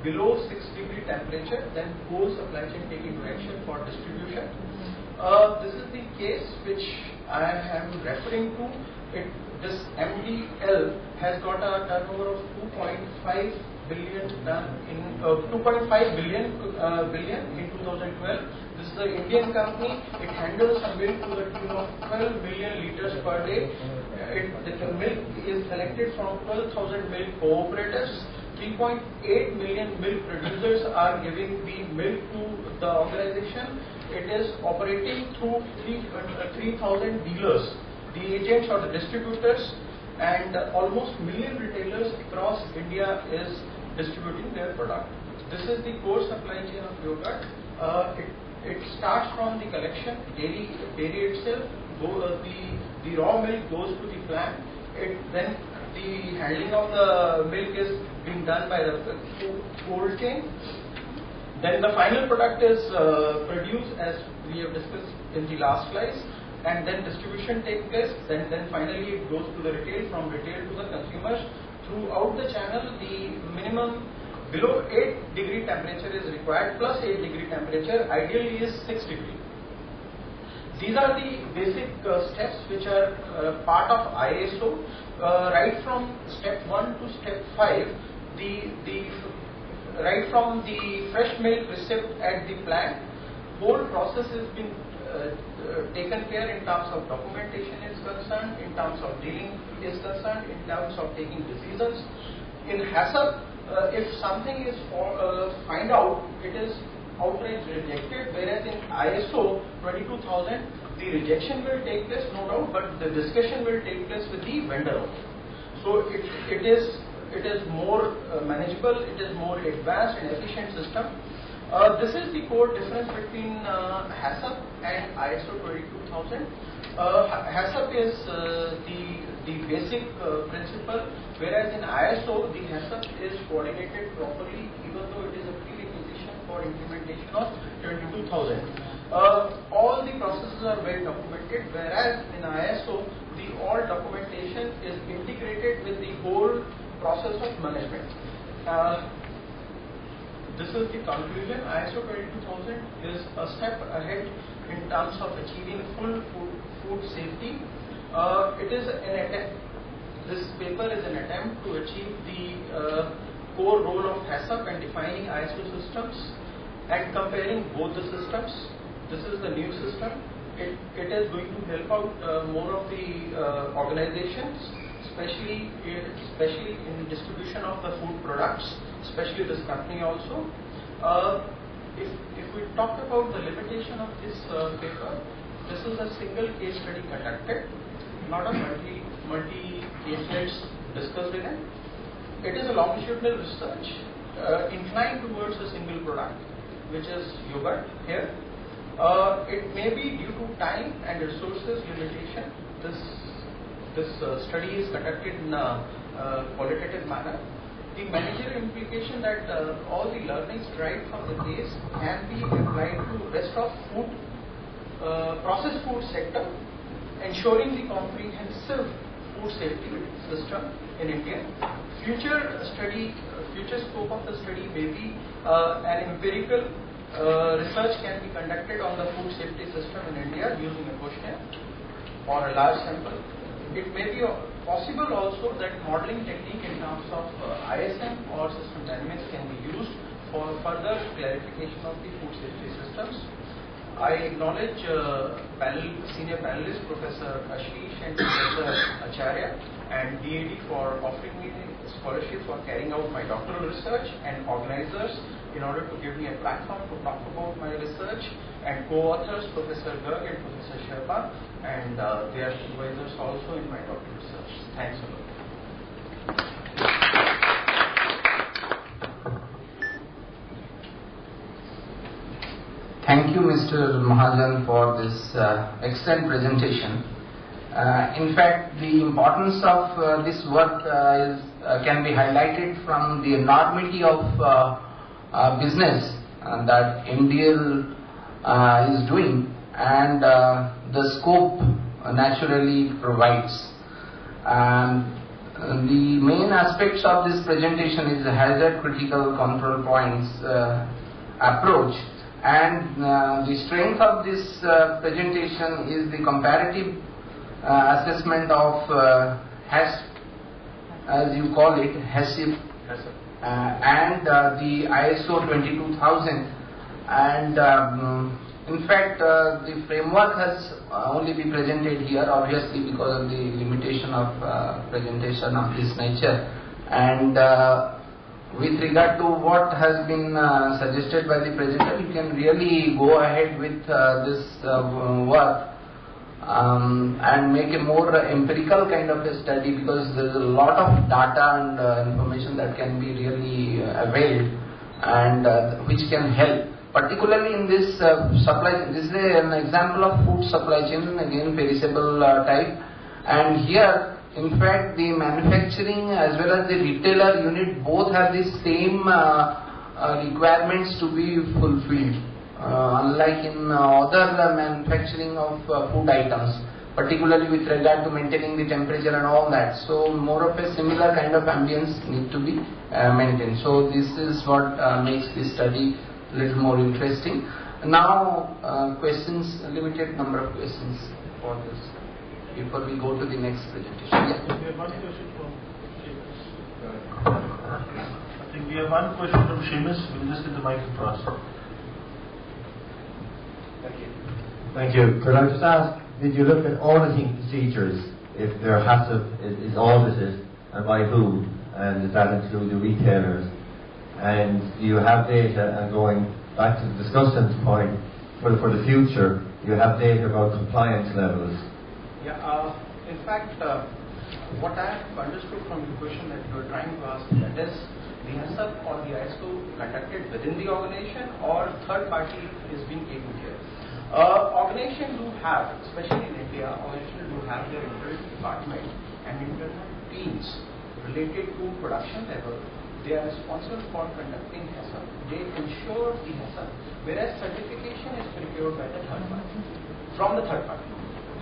below 6 degree temperature, then whole supply chain taking direction for distribution. This is the case which I am referring to. This MDL has got a turnover of 2.5 billion billion in 2012. This is an Indian company. It handles a milk to the tune of 12 million liters per day. The milk is collected from 12,000 milk cooperatives. 3.8 million milk producers are giving the milk to the organization. It is operating through 3,000 dealers, the agents or the distributors, and almost million retailers across India is distributing their product. This is the core supply chain of yogurt. It starts from the collection, dairy itself, the raw milk goes to the plant. Then the handling of the milk is being done by the cold chain. Then the final product is produced as we have discussed in the last slides, and then distribution takes place. Then finally it goes to the retail, from retail to the consumers. Throughout the channel, the minimum below 8 degree temperature is required, plus 8 degree temperature ideally is 6 degree. These are the basic steps which are part of ISO. Right from step 1 to step 5, right from the fresh milk receipt at the plant, whole process has been taken care in terms of documentation is concerned, in terms of dealing is concerned, in terms of taking decisions. In HACCP, if something is find out, it is outright rejected, whereas in ISO 22000, the rejection will take place, no doubt, but the discussion will take place with the vendor also. So it is more manageable, it is more advanced and efficient system. This is the core difference between HACCP and ISO 22000. HACCP is the basic principle, whereas in ISO the HACCP is coordinated properly, even though it is a prerequisite for implementation of 22000. All the processes are well documented, whereas in ISO the all documentation is integrated with the whole process of management. this is the conclusion. ISO 22000 is a step ahead in terms of achieving full food safety. It is an attempt. This paper is an attempt to achieve the core role of HACCP and defining ISO systems and comparing both the systems. This is the new system. It is going to help out more of the organizations, especially in distribution of the food products, especially this company also. If we talk about the limitation of this paper, this is a single case study conducted, not a multi caselets discussed in it. It is a longitudinal research inclined towards a single product, which is yogurt here. It may be due to time and resources limitation. This study is conducted in a qualitative manner. The managerial implication that all the learnings derived from the case can be applied to rest of food, processed food sector, ensuring the comprehensive food safety system in India. Future scope of the study may be an empirical research can be conducted on the food safety system in India using a questionnaire or a large sample. It may be possible also that modeling technique in terms of ISM or system dynamics can be used for further clarification of the food safety systems. I acknowledge senior panelists Professor Ashish and Professor Acharya and DAD for offering me the scholarship for carrying out my doctoral research, and organizers in order to give me a platform to talk about my research, and co-authors Professor Garg and Professor Sherpa and their supervisors also in my doctoral research. Thanks a lot. Thank you, Mr. Mahajan, for this excellent presentation. In fact, the importance of this work can be highlighted from the enormity of business that MDL is doing, and the scope naturally provides. The main aspects of this presentation is the hazard critical control points approach. And the strength of this presentation is the comparative assessment of HACCP, as you call it, HACCP, and the ISO 22000. And in fact, the framework has only been presented here, obviously because of the limitation of presentation of this nature. And with regard to what has been suggested by the presenter, you can really go ahead with this work and make a more empirical kind of a study, because there is a lot of data and information that can be really availed and which can help, particularly in this supply chain. This is an example of food supply chain, again perishable type, and here in fact the manufacturing as well as the retailer unit both have the same requirements to be fulfilled, unlike in other manufacturing of food items, particularly with regard to maintaining the temperature and all that. So more of a similar kind of ambience need to be maintained. So this is what makes this study a little more interesting. Now questions, limited number of questions for this before we go to the next presentation. Yeah. We have one question from I think we have one question from Seamus. We'll just get the mic across. Thank you. Could I just ask, did you look at auditing procedures if their HACCP is audited, and by who? And does that include the retailers? And do you have data, and going back to the discussion point, for the future, you have data about compliance levels? Yeah, in fact, what I have understood from the question that you are trying to ask, that is the HACCP or the ISO conducted within the organization or third party is being taken care. Organization do have, especially in India, organization do have their internal department and internal teams related to production level. They are responsible for conducting HACCP. They ensure the HACCP, whereas certification is procured by the third party, from the third party.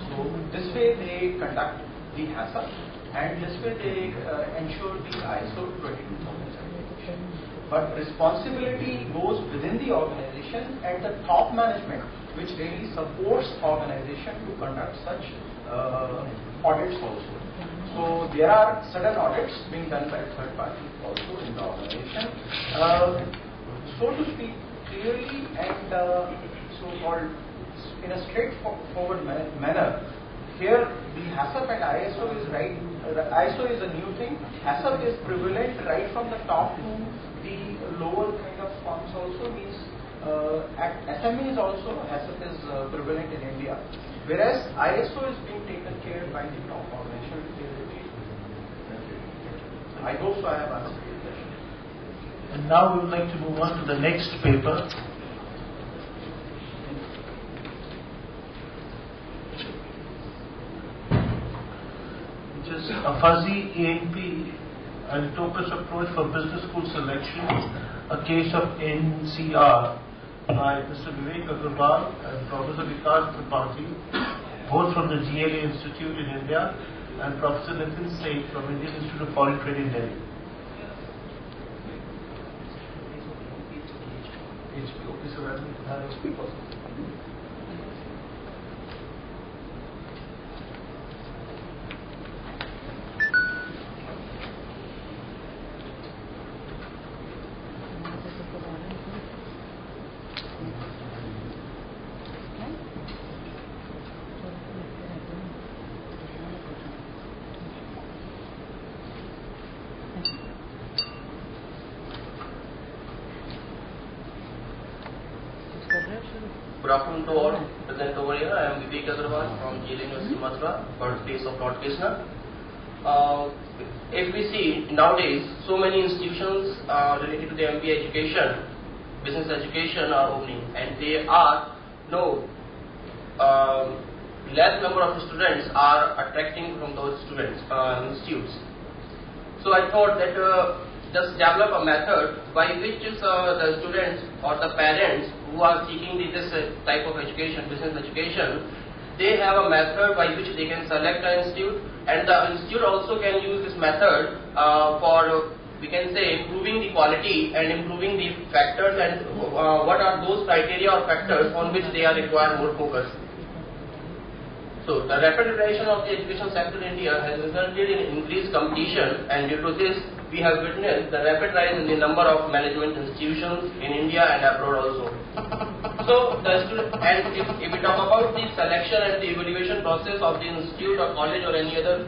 So this way they conduct the HACCP, and this way they ensure the ISO 22000 certification. but responsibility goes within the organization at the top management, which really supports organization to conduct such audits also. So there are certain audits being done by third party also in the organization. So to speak clearly and so-called in a straightforward manner, here the HACCP and ISO is right. ISO is a new thing. HACCP is prevalent right from the top to the lower kind of firms also, means at SMEs also HACCP is prevalent in India, whereas ISO is being taken care by the top organization. I hope so I have answered your question. And now we would like to move on to the next paper. Which is a fuzzy ANP and Topus approach for business school selection, a case of NCR by Mr. Vivek Agrawal and Professor Vikas Tripathi, both from the GLA Institute in India, and Professor Nitin Singh from Indian Institute of Foreign Trade in Delhi. Good afternoon to all present over here. I am Vivek Agrawal from GLA University, Mathura, birthplace of Lord Krishna. If we see nowadays, so many institutions related to the MBA education, business education are opening, and they are less number of students are attracting from those students institutes. So I thought that just develop a method by which the students or the parents who are seeking this type of education, business education, they have a method by which they can select an institute, and the institute also can use this method for, we can say, improving the quality and improving the factors, and what are those criteria or factors on which they are required more focus. So the rapidization of the education sector in India has resulted in increased competition, and due to this we have witnessed the rapid rise in the number of management institutions in India and abroad also. So if we talk about the selection and the evaluation process of the institute or college or any other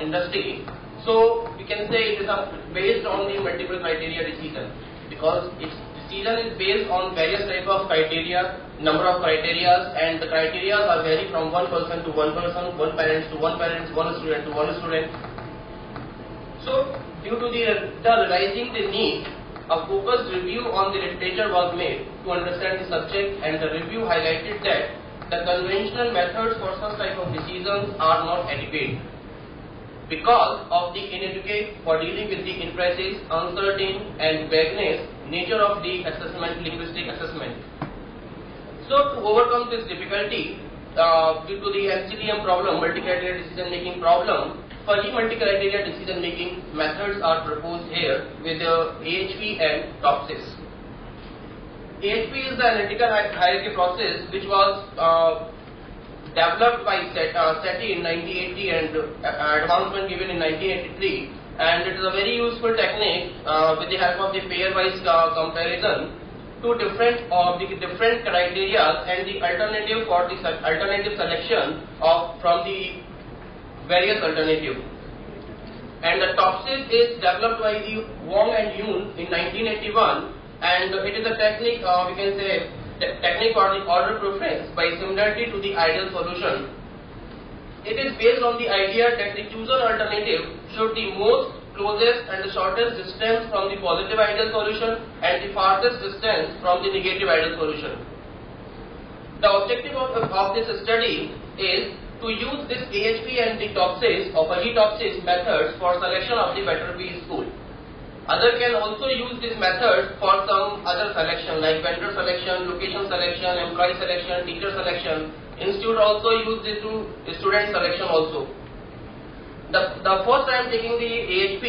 industry, so we can say it is based on the multiple criteria decision, because its decision is based on various type of criteria, number of criteria, and the criteria are vary from one person to one person, one parent to one parent, one student to one student. So due to realizing the need, a focused review on the literature was made to understand the subject, and the review highlighted that the conventional methods for such type of decisions are not adequate because of the inadequate for dealing with the imprecise, uncertain and vagueness nature of the assessment, linguistic assessment. So to overcome this difficulty, due to the Icsclm problem, multi-criteria decision-making problem, fuzzy multi-criteria decision-making methods are proposed here with the AHP and TOPSIS. AHP is the analytical hierarchy process which was developed by SETI in 1980 and advancement given in 1983, and it is a very useful technique with the help of the pairwise comparison to different criteria and the alternative for the alternative selection from the various alternative. And the TOPSIS is developed by the Wong and Yoon in 1981, and it is a technique, we can say, technique for the order preference by similarity to the ideal solution. It is based on the idea that the chosen alternative should the most closest and the shortest distance from the positive ideal solution and the farthest distance from the negative ideal solution. The objective of this study is to use this AHP and the TOPSIS or fuzzy TOPSIS methods for selection of the better B school. Other can also use this method for some other selection like vendor selection, location selection, employee selection, teacher selection. Institute also use this to student selection also. The first I am taking the AHP.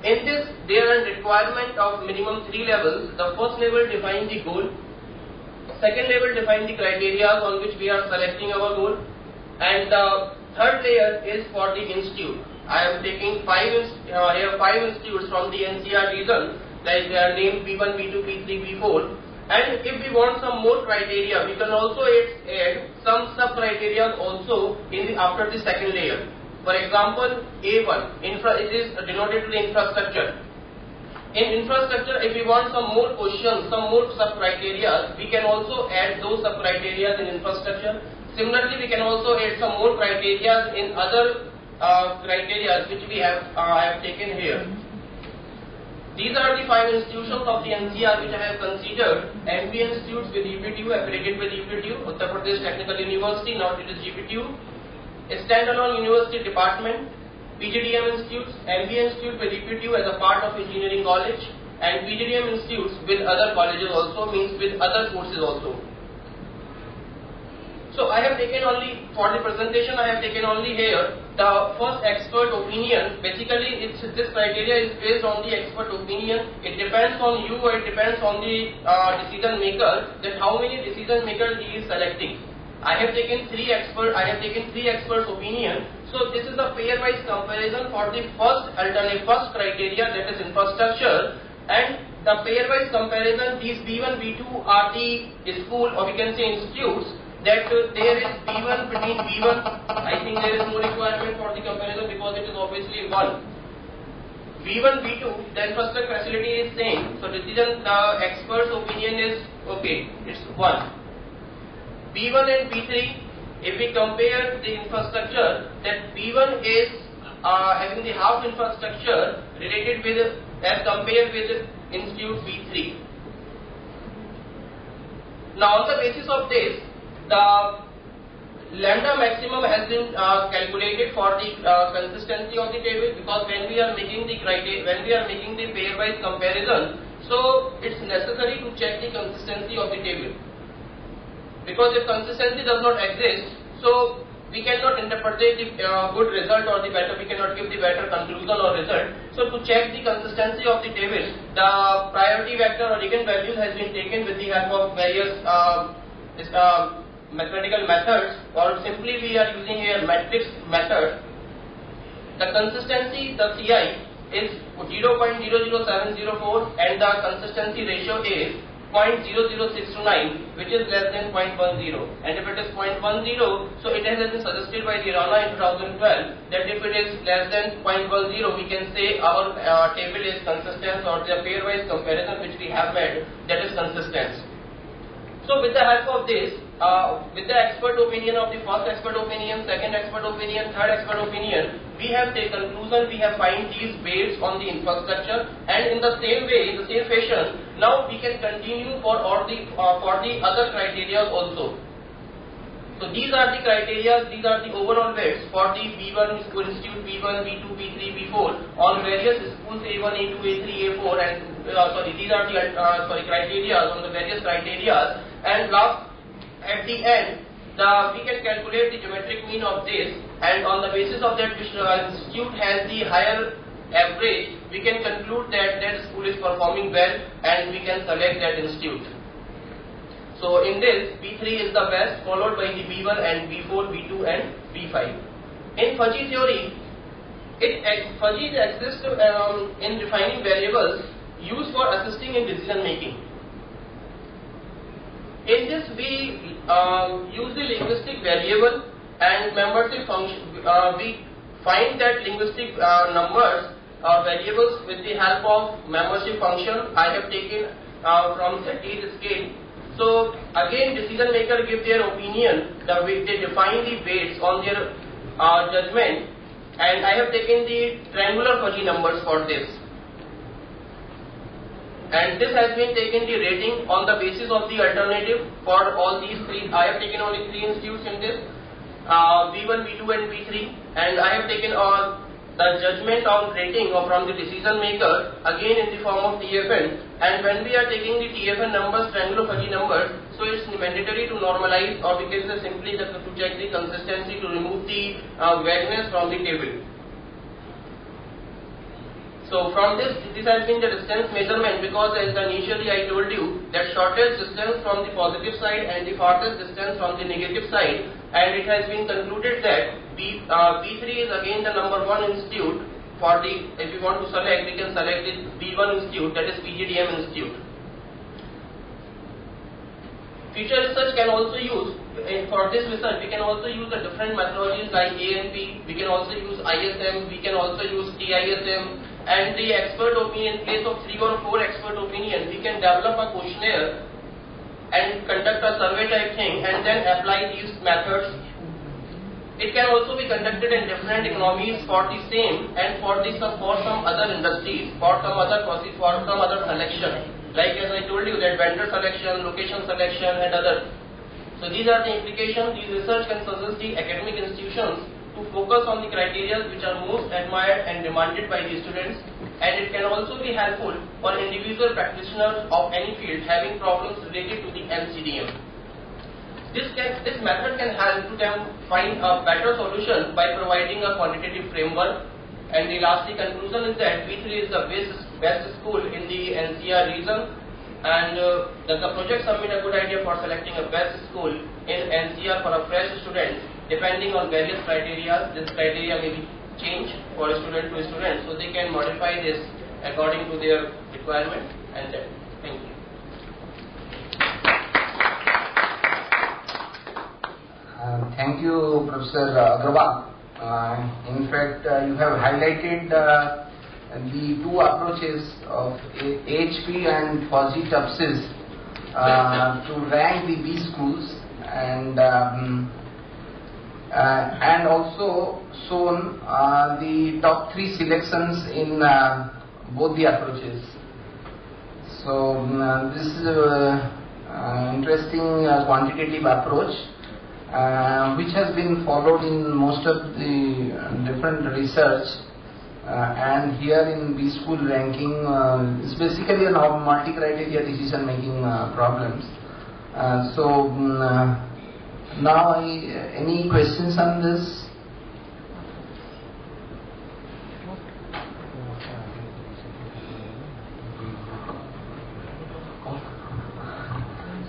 In this, there are requirement of minimum 3 levels. The first level define the goal. Second level define the criteria on which we are selecting our goal. And the third layer is for the institute. I am taking 5 institutes from the NCR region, like they are named B1, B2, B3, B4. And if we want some more criteria, we can also add some sub-criteria also after the second layer. For example, A1, it is denoted to the infrastructure. In infrastructure, if we want some more questions, some more sub-criteria, we can also add those sub-criteria in infrastructure. Similarly, we can also add some more criteria in other criteria which we have taken here. These are the 5 institutions of the NCR which I have considered. MP institutes with GPTU, affiliated with GPTU, Uttar Pradesh Technical University, now it is GPTU. A standalone university department, PGDM institutes, MBA institute with GPTU as a part of engineering college, and PGDM institutes with other colleges also, means with other courses also. So I have taken only, for the presentation I have taken only here the first expert opinion. Basically this criteria is based on the expert opinion. It depends on you, or it depends on the decision maker, that how many decision makers he is selecting. I have taken 3 experts opinion. So this is a pair-wise comparison for the first criteria, that is infrastructure, and the pair-wise comparison, these B1, B2 are the school, or we can say institutes, that there is B1 between B1. I think there is no requirement for the comparison because it is obviously 1. B1, B2, the infrastructure facility is same. So decision, the expert's opinion is okay, it's 1. B1 and B3, if we compare the infrastructure, that B1 is having the half infrastructure related with as compared with institute B3. Now on the basis of this, the lambda maximum has been calculated for the consistency of the table, because when we are making the pair-wise comparison, so it's necessary to check the consistency of the table. Because if consistency does not exist, so we cannot interpret the good result or the better, we cannot give the better conclusion or result. So to check the consistency of the table, the priority vector or eigenvalues has been taken with the help of various mathematical methods, or simply we are using a matrix method. The consistency, the CI is 0.00704 and the consistency ratio is 0.00629, which is less than 0.10, and if it is 0.10, so it has been suggested by the Rana in 2012 that if it is less than 0.10, we can say our table is consistent, or the pairwise comparison which we have made, that is consistent. So with the help of this, with the expert opinion of the first expert opinion, second expert opinion, third expert opinion, we have taken conclusion, we have find these weights on the infrastructure, and in the same way, in the same fashion, now we can continue for all the other criteria also. So these are the criteria, these are the overall weights for the B1 school institute, B1, B2, B3, B4 on various schools A1, A2, A3, A4, and these are the criteria on the various criteria, and last at the end, we can calculate the geometric mean of this, and on the basis of that, which institute has the higher average, we can conclude that that school is performing well, and we can select that institute. So in this, B3 is the best, followed by the B1 and B4, B2 and B5. In fuzzy theory, fuzzy exists in defining variables used for assisting in decision making. In this, we use the linguistic variable and membership function. We find that linguistic numbers or variables with the help of membership function. I have taken from Setti's scale. So again, decision maker give their opinion. They define the weights on their judgment, and I have taken the triangular fuzzy numbers for this. And this has been taken the rating on the basis of the alternative for all these 3. I have taken only 3 institutes in this, B1, B2 and B3, and I have taken the judgment on rating or from the decision maker again in the form of TFN. And when we are taking the TFN numbers, triangular fuzzy numbers, so it's mandatory to normalize, or we can say simply to check the consistency, to remove the vagueness from the table. So from this has been the distance measurement, because as initially I told you that shortest distance from the positive side and the farthest distance from the negative side, and it has been concluded that B3 is again the number 1 institute for the, if you want to select, we can select the B1 institute, that is PGDM institute. Future research can also use, for this research we can also use the different methodologies like ANP, we can also use ISM, we can also use TISM, and the expert opinion, in place of 3 or 4 expert opinion, we can develop a questionnaire and conduct a survey type thing and then apply these methods. It can also be conducted in different economies for the same and for some other industries, for some other selection. Like as I told you that vendor selection, location selection and others. So these are the implications. These research can suggest the academic institutions to focus on the criteria which are most admired and demanded by the students, and it can also be helpful for individual practitioners of any field having problems related to the MCDM. This method can help to them find a better solution by providing a quantitative framework. And the lastly conclusion is that B3 is the best school in the NCR region, and the project submit a good idea for selecting a best school in NCR for a fresh student depending on various criteria. This criteria may be changed for student to student, so they can modify this according to their requirement. And then, thank you. Thank you, Professor Agrawal. In fact, you have highlighted the 2 approaches of AHP and Fuzzy-Tupsis to rank the B schools, and also shown the top 3 selections in both the approaches. So this is an interesting quantitative approach, which has been followed in most of the different research, and here in B school ranking it's basically a multi-criteria decision making problems. So now any questions on this?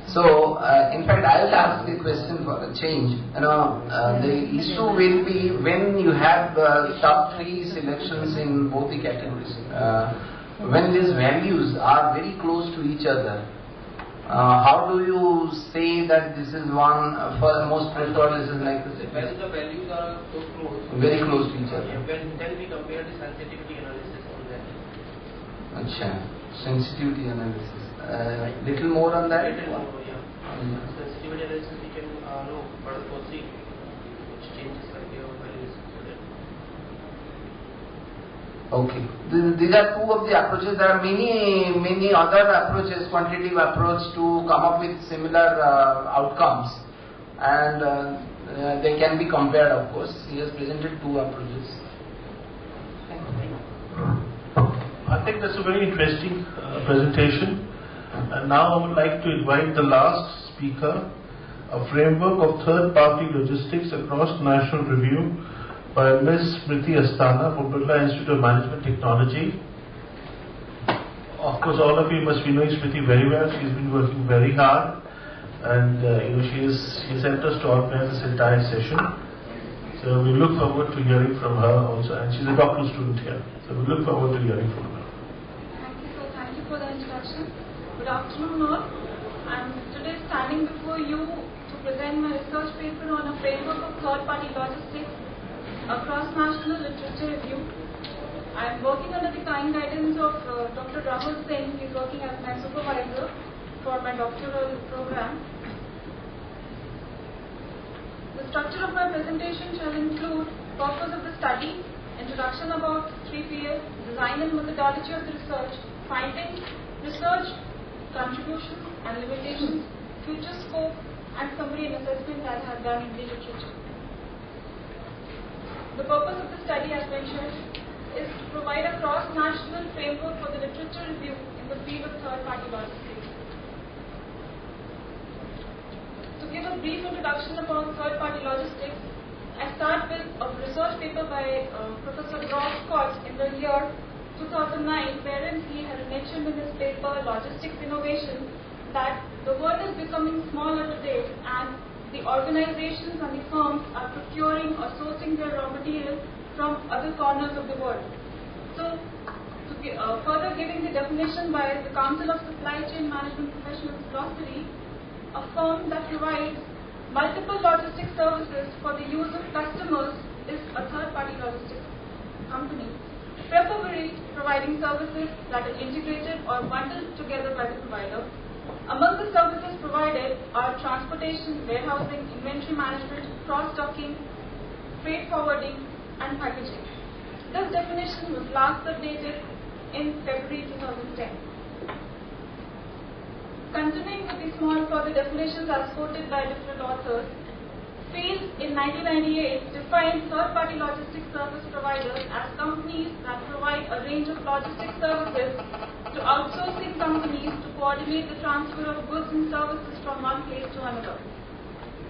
So, in fact, I will ask the question for a change. The issue will be when you have top 3 selections in both the categories, when these values are very close to each other. How do you say that this is one for the most preferred? This is like this. When the values are so close, very close to each other. Then we compare the sensitivity analysis on that. Achha, sensitivity analysis. Little more on that. Little more, yeah. Sensitivity analysis we can know, but proceed which changes criteria or values. Okay. These are 2 of the approaches. There are many other approaches, quantitative approach to come up with similar outcomes, and they can be compared, of course. He has presented 2 approaches. I think that's a very interesting presentation. And now I would like to invite the last speaker, a framework of third-party logistics across national review by Ms. Smriti Asthana from Birla Institute of Management Technology. Of course, all of you must be knowing Smriti very well. She's been working very hard, and she helped us to organize this entire session. So we look forward to hearing from her also, and she's a doctoral student here. So we look forward to hearing from her. Thank you for the introduction. Good afternoon all. I am today standing before you to present my research paper on a framework of third-party logistics across national literature review. I am working under the kind guidance of Dr. Rahul Singh. He is working as my supervisor for my doctoral program. The structure of my presentation shall include purpose of the study, introduction about 3PS, design and methodology of the research, findings, research, contributions and limitations, future scope, and summary and assessment that I have done in the literature. The purpose of the study, as mentioned, is to provide a cross-national framework for the literature review in the field of third-party logistics. To give a brief introduction about third-party logistics, I start with a research paper by Professor Rob Scott in the year 2009, wherein he had mentioned in his paper Logistics Innovation that the world is becoming smaller today and the organizations and the firms are procuring or sourcing their raw materials from other corners of the world. So, further giving the definition by the Council of Supply Chain Management Professionals Glossary, a firm that provides multiple logistics services for the use of customers is a third-party logistics company, preferably providing services that are integrated or bundled together by the provider. Among the services provided are transportation, warehousing, inventory management, cross-docking, freight forwarding, and packaging. This definition was last updated in February 2010. Continuing with the small further definitions as quoted by different authors, Field in 1998 defined third-party logistics service providers as companies that provide a range of logistics services to outsourcing companies to coordinate the transfer of goods and services from one place to another.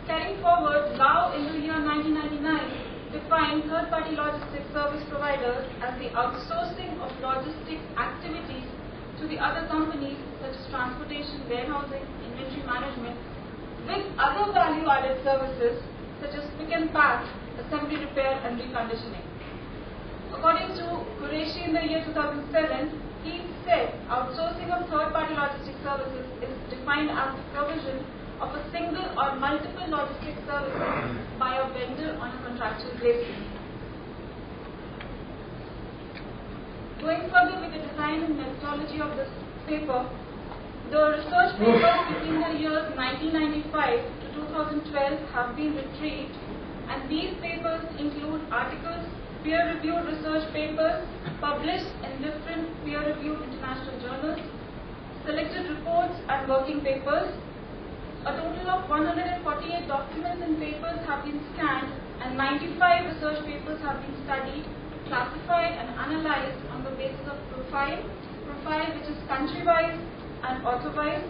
Carrying forward, Lau in the year 1999 defined third-party logistics service providers as the outsourcing of logistics activities to the other companies such as transportation, warehousing, inventory management, with other value-added services such as pick and pack, assembly, repair, and reconditioning. According to Qureshi in the year 2007, he said outsourcing of third-party logistics services is defined as the provision of a single or multiple logistics services by a vendor on a contractual basis. Going further with the design and methodology of this paper, the research papers between the years 1995 to 2012 have been retrieved, and these papers include articles, peer-reviewed research papers published in different peer-reviewed international journals, selected reports and working papers. A total of 148 documents and papers have been scanned, and 95 research papers have been studied, classified and analyzed on the basis of profile which is country-wise and author-wise.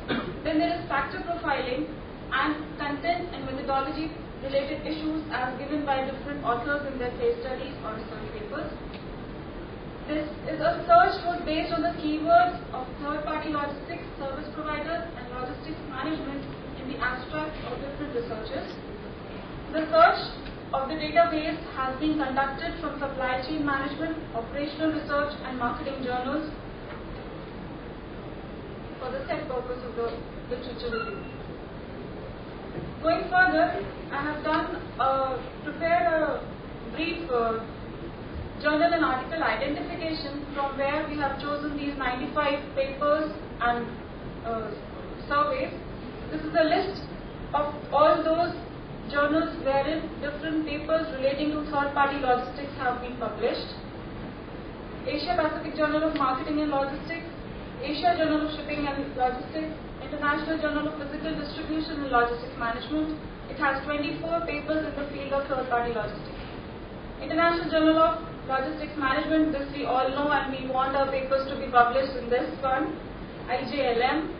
Then there is factor profiling and content and methodology related issues as given by different authors in their case studies or research papers. This is a search mode based on the keywords of third-party logistics service providers and logistics management in the abstract of different researchers. The search of the database has been conducted from supply chain management, operational research and marketing journals for the set purpose of the literature review. Going further, I have prepared a brief journal and article identification from where we have chosen these 95 papers and surveys. This is a list of all those journals wherein different papers relating to third-party logistics have been published. Asia Pacific Journal of Marketing and Logistics, Asia Journal of Shipping and Logistics, International Journal of Physical Distribution and Logistics Management. It has 24 papers in the field of third-party logistics. International Journal of Logistics Management, this we all know and we want our papers to be published in this one, Icsclm.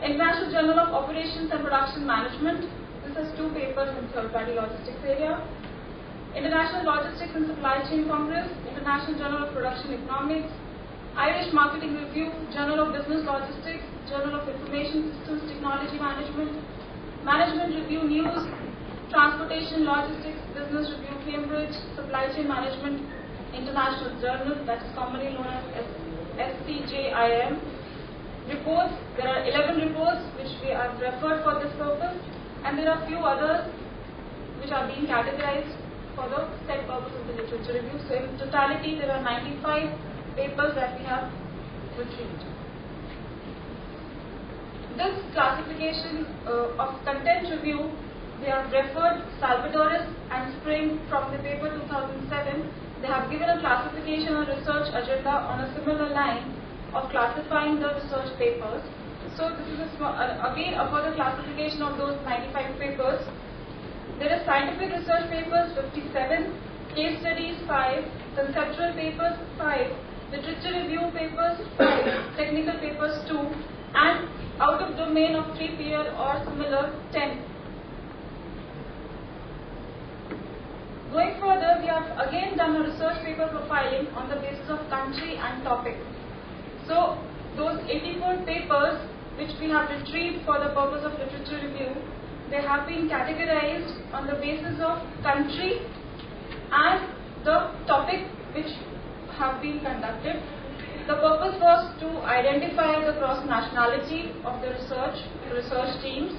International Journal of Operations and Production Management, this has 2 papers in third-party logistics area. International Logistics and Supply Chain Congress, International Journal of Production Economics, Irish Marketing Review, Journal of Business Logistics, Journal of Information Systems Technology Management, Management Review News, Transportation Logistics, Business Review Cambridge, Supply Chain Management International Journal, that is commonly known as SCJIM. Reports, there are 11 reports which we have referred for this purpose, and there are few others which are being categorized for the set purpose of the literature review. So in totality there are 95 papers that we have retrieved. This classification of content review, we have referred Salvadores and Spring from the paper 2007. They have given a classification or research agenda on a similar line of classifying the research papers. So this is again a further classification of those 95 papers. There are scientific research papers 57, case studies 5, conceptual papers 5, literature review papers 5, technical papers 2, and out of domain of 3PL or similar 10. Going further, we are have again done a research paper profiling on the basis of country and topic. So those 84 papers which we have retrieved for the purpose of literature review, they have been categorized on the basis of country and the topic which have been conducted. The purpose was to identify the cross-nationality of the research teams.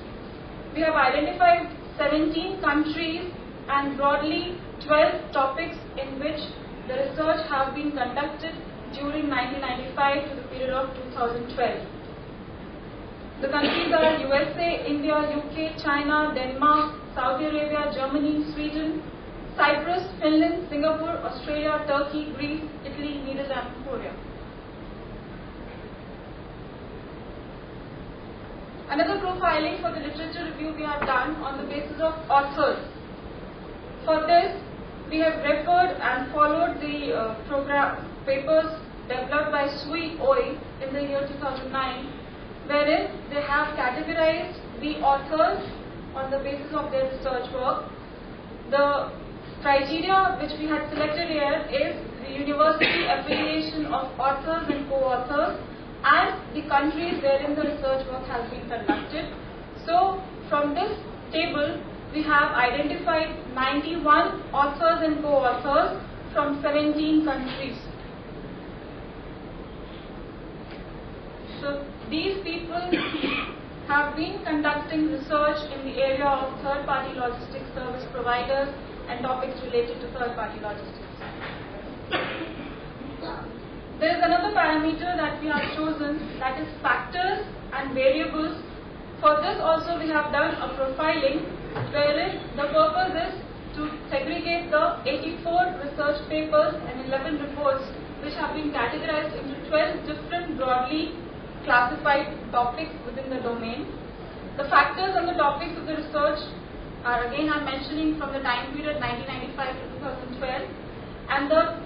We have identified 17 countries and broadly 12 topics in which the research have been conducted during 1995 to the period of 2012. The countries are USA, India, UK, China, Denmark, Saudi Arabia, Germany, Sweden, Cyprus, Finland, Singapore, Australia, Turkey, Greece, Italy, Netherlands, and Korea. Another profiling for the literature review we have done on the basis of authors. For this, we have referred and followed the papers developed by Sui Oi in the year 2009, wherein they have categorized the authors on the basis of their research work. The criteria which we had selected here is the university affiliation of authors and co-authors and the countries wherein the research work has been conducted. So, from this table, we have identified 91 authors and co-authors from 17 countries. So, these people have been conducting research in the area of third-party logistics service providers and topics related to third-party logistics. There is another parameter that we have chosen, that is factors and variables. For this also we have done a profiling, wherein the purpose is to segregate the 84 research papers and 11 reports which have been categorized into 12 different broadly classified topics within the domain. The factors and the topics of the research are again I'm mentioning from the time period 1995 to 2012, and the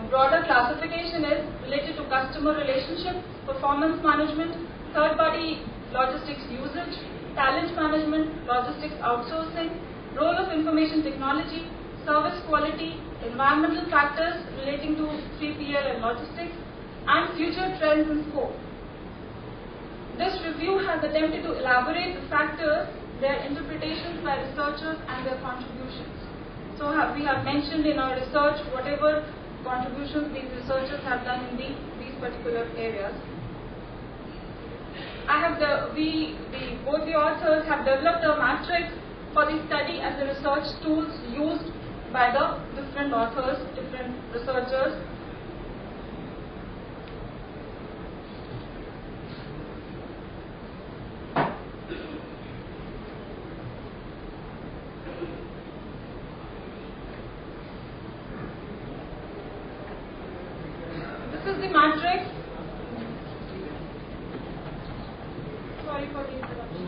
broader classification is related to customer relationship, performance management, third-party logistics usage, talent management, logistics outsourcing, role of information technology, service quality, environmental factors relating to 3PL and logistics, and future trends and scope. This review has attempted to elaborate the factors, their interpretations by researchers, and their contributions. So we have mentioned in our research whatever contributions these researchers have done in these particular areas. Both the authors have developed a matrix for the study and the research tools used by the different authors, different researchers. This is the matrix. Sorry for the interruption.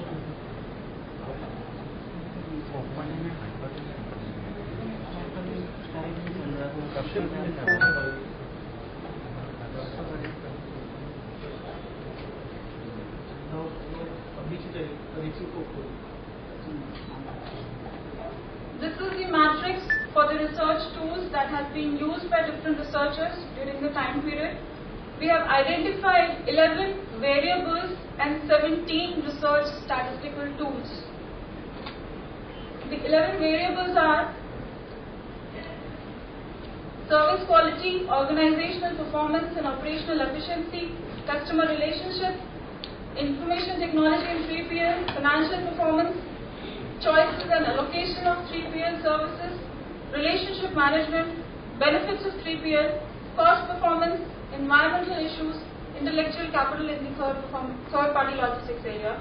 This is the matrix for the research tools that has been used by different researchers during the time period. We have identified 11 variables and 17 research statistical tools. The 11 variables are service quality, organizational performance and operational efficiency, customer relationship, information technology and 3PL, financial performance, choices and allocation of 3PL services, relationship management, benefits of 3PL, cost performance, environmental issues, intellectual capital in the third-party logistics area.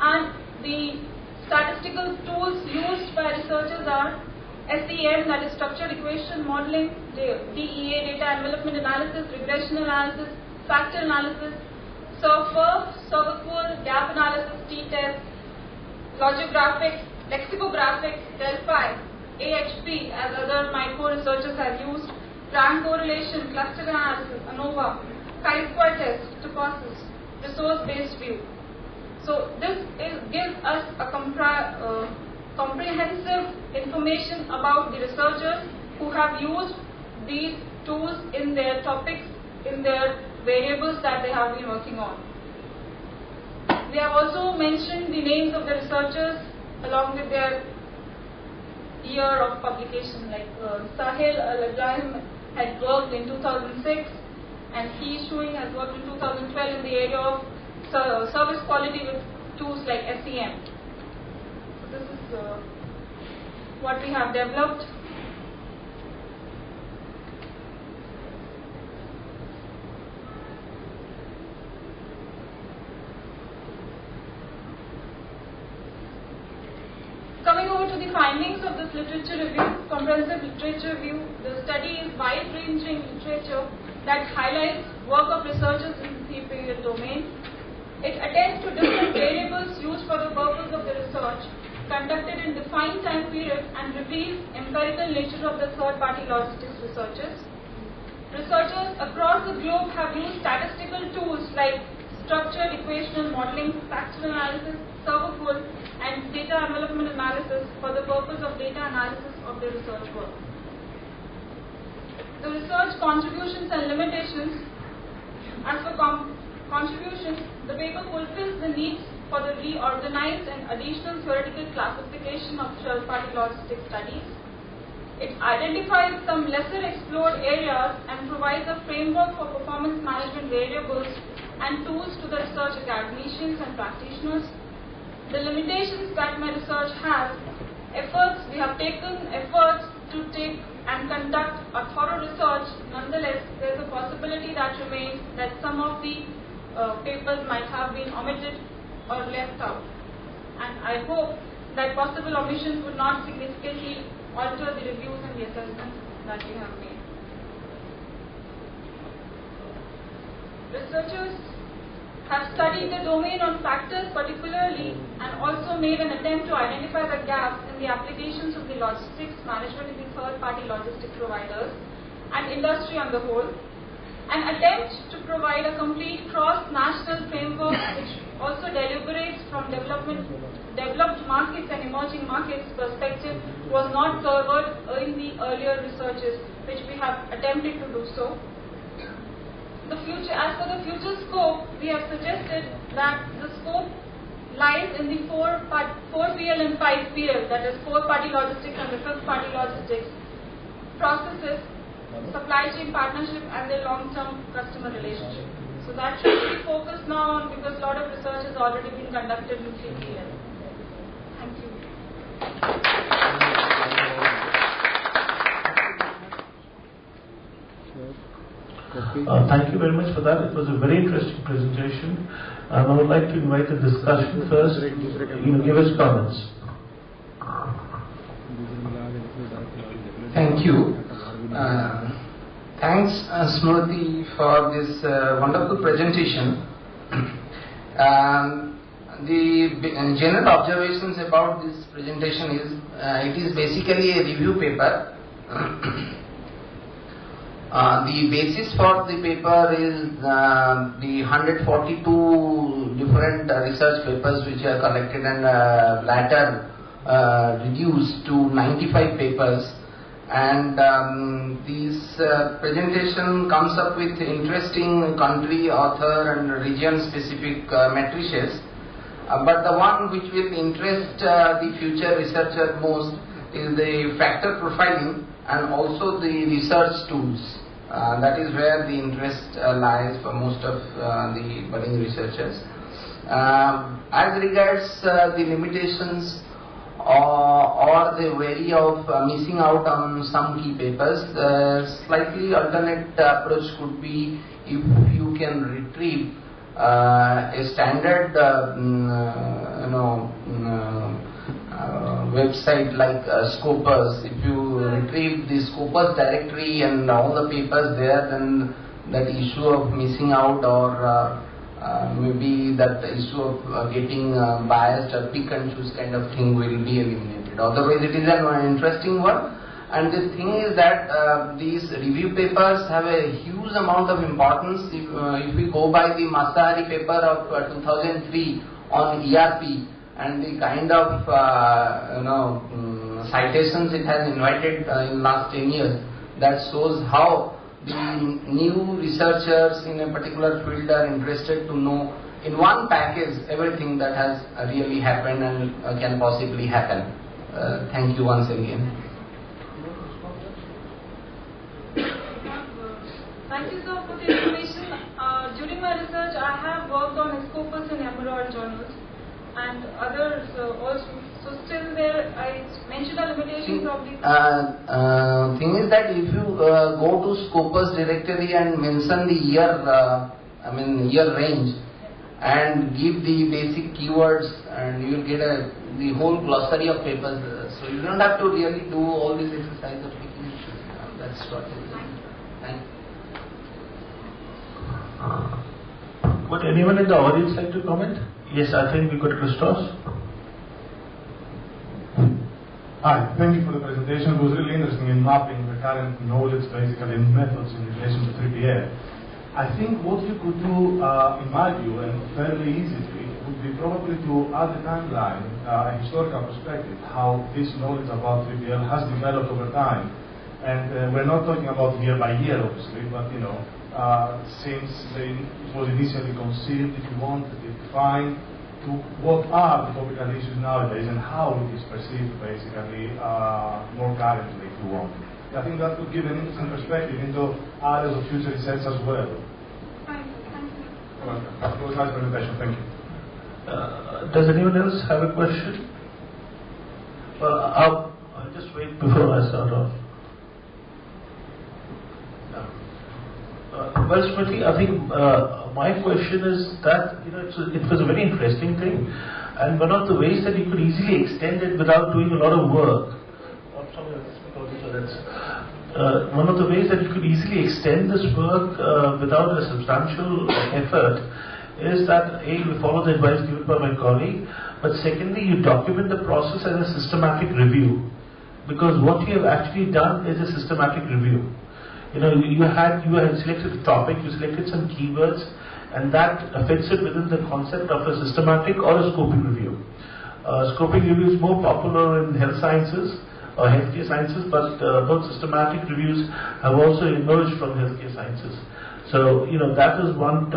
And the statistical tools used by researchers are SEM, that is structured equation modeling, DEA, data envelopment analysis, regression analysis, factor analysis, SERFER, gap analysis, T-test, logographics, lexicographics, Delphi, AHP, as other micro researchers have used, rank correlation, cluster analysis, ANOVA, chi-square test, TOPOSIS, resource-based view. So this gives us a comprehensive information about the researchers, who have used these tools in their topics, in their variables that they have been working on. We have also mentioned the names of the researchers along with their year of publication, like Sahil Al-Ibrahim had worked in 2006 and He Shuing has worked in 2012 in the area of service quality with tools like SEM. So this is what we have developed. Coming over to the findings of this literature review, comprehensive literature review, the study is wide-ranging literature that highlights work of researchers in the 3-period domain. It attends to different variables used for the purpose of the research, conducted in defined time period, and reveals empirical nature of the third-party logistics researchers. Researchers across the globe have used statistical tools like structured equational modeling, factor analysis, server pull, and data envelopment analysis for the purpose of data analysis of their research work. The research contributions and limitations. As for contributions, the paper fulfills the needs for the reorganized and additional theoretical classification of third-party logistics studies. It identifies some lesser explored areas and provides a framework for performance management variables and tools to the research academicians and practitioners. The limitations that my research has, we have taken efforts to take and conduct a thorough research. Nonetheless, there is a possibility that remains that some of the papers might have been omitted or left out. And I hope that possible omissions would not significantly alter the reviews and the assessments that we have made. Researchers have studied the domain on factors particularly and also made an attempt to identify the gaps in the applications of the logistics management in the third-party logistics providers and industry on the whole. An attempt to provide a complete cross-national framework which also deliberates from developed markets and emerging markets perspective was not covered in the earlier researches which we have attempted to do so. As for the future scope, we have suggested that the scope lies in the 4PL and 5PL, that is 4-party logistics and the 5th-party logistics processes, supply chain partnership and their long-term customer relationship. So that should be focused now on because a lot of research has already been conducted in 3PL. Thank you. Thank you very much for that. It was a very interesting presentation. I would like to invite the discussion first. Give us comments. Thank you. Thanks, Smriti, for this wonderful presentation. The general observations about this presentation is it is basically a review paper. The basis for the paper is the 142 different research papers which are collected and later reduced to 95 papers. And this presentation comes up with interesting country, author and region specific matrices. But the one which will interest the future researcher most is the factor profiling and also the research tools. That is where the interest lies for most of the budding researchers. As regards the limitations or the way of missing out on some key papers, slightly alternate approach could be if you can retrieve a standard website like Scopus. If you retrieve the Scopus directory and all the papers there, then that issue of missing out or maybe that issue of getting biased or pick and choose kind of thing will be eliminated. Otherwise it is an interesting one. And the thing is that these review papers have a huge amount of importance. If we go by the Masari paper of 2003 on ERP, and the kind of citations it has invited in last 10 years, that shows how the new researchers in a particular field are interested to know in one package everything that has really happened and can possibly happen. Thank you once again. Thank you, sir, for the information. During my research, I have worked on Icsclm in Emerald journals and others also. So still there, I mentioned a limitation probably. Thing is that if you go to Scopus directory and mention the year, year range, and give the basic keywords, and you will get the whole glossary of papers. So you don't have to really do all this exercise of picking it. That's what it is. Thank you. Would anyone in the audience like to comment? Yes, I think we got Christos. Hi, thank you for the presentation. It was really interesting in mapping the current knowledge, basically, and methods in relation to 3PL. I think what you could do, in my view, and fairly easily, would be probably to add a timeline, a historical perspective, how this knowledge about 3PL has developed over time. And we're not talking about year by year, obviously, but since it was initially conceived, if you want, defined, to what are the topical issues nowadays and how it is perceived, basically, more currently, if you want. I think that could give an interesting perspective into areas of future research as well. Thank you. Welcome. That was a nice presentation. Thank you. Does anyone else have a question? Well, I'll just wait before I start off. Well, Smriti, I think my question is that it was a very interesting thing, and one of the ways that you could easily extend it without doing a lot of work. One of the ways that you could easily extend this work without a substantial effort is that A, you follow the advice given by my colleague, but secondly, you document the process as a systematic review, because what you have actually done is a systematic review. You had selected a topic, you selected some keywords, and that fits it within the concept of a systematic or a scoping review. Scoping review is more popular in health sciences or healthcare sciences, but both systematic reviews have also emerged from healthcare sciences. So that is one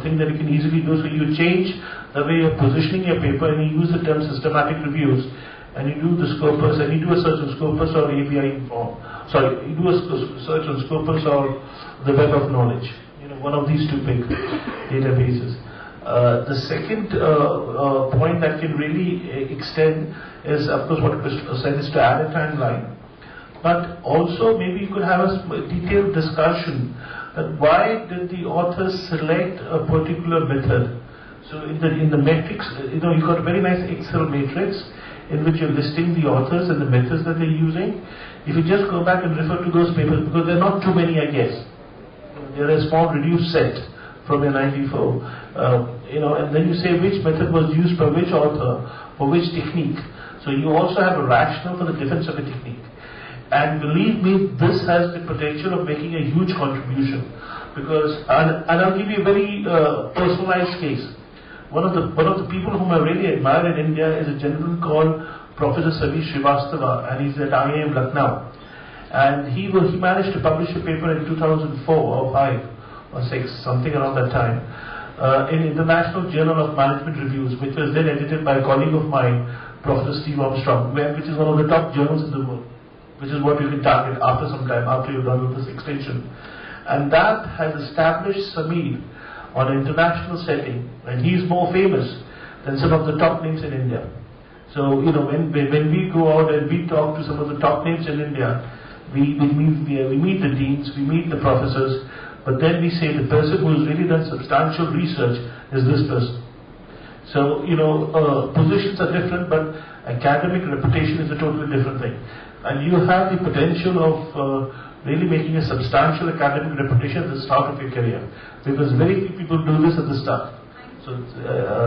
thing that you can easily do. So you change the way you're positioning your paper, and you use the term systematic reviews, and you do the Scopus, and you do a search on Scopus or ABI Inform. Sorry, you do a search on Scopus or the Web of Knowledge. One of these two big databases. The second point that can really extend is, of course, what Christopher said, is to add a timeline. But also, maybe you could have a detailed discussion that why did the authors select a particular method. So in the metrics, you've got a very nice Excel matrix in which you're listing the authors and the methods that they're using. If you just go back and refer to those papers, because there are not too many, I guess. They're a small reduced set from your 94. And then you say which method was used by which author for which technique. So you also have a rationale for the difference of a technique. And believe me, this has the potential of making a huge contribution. Because, and I'll give you a very personalized case. One of the people whom I really admire in India is a gentleman called Professor Sameer Srivastava, and he's at IIM Lucknow. And he managed to publish a paper in 2004 or 5 or 6, something around that time, in International Journal of Management Reviews, which was then edited by a colleague of mine, Professor Steve Armstrong, which is one of the top journals in the world, which is what you can target after some time, after you're done with this extension. And that has established Sameer on an international setting, and he's more famous than some of the top names in India. So, when we go out and we talk to some of the top names in India, we meet the deans, we meet the professors, but then we say the person who has really done substantial research is this person. So, positions are different, but academic reputation is a totally different thing. And you have the potential of really making a substantial academic reputation at the start of your career, because very few people do this at the start. So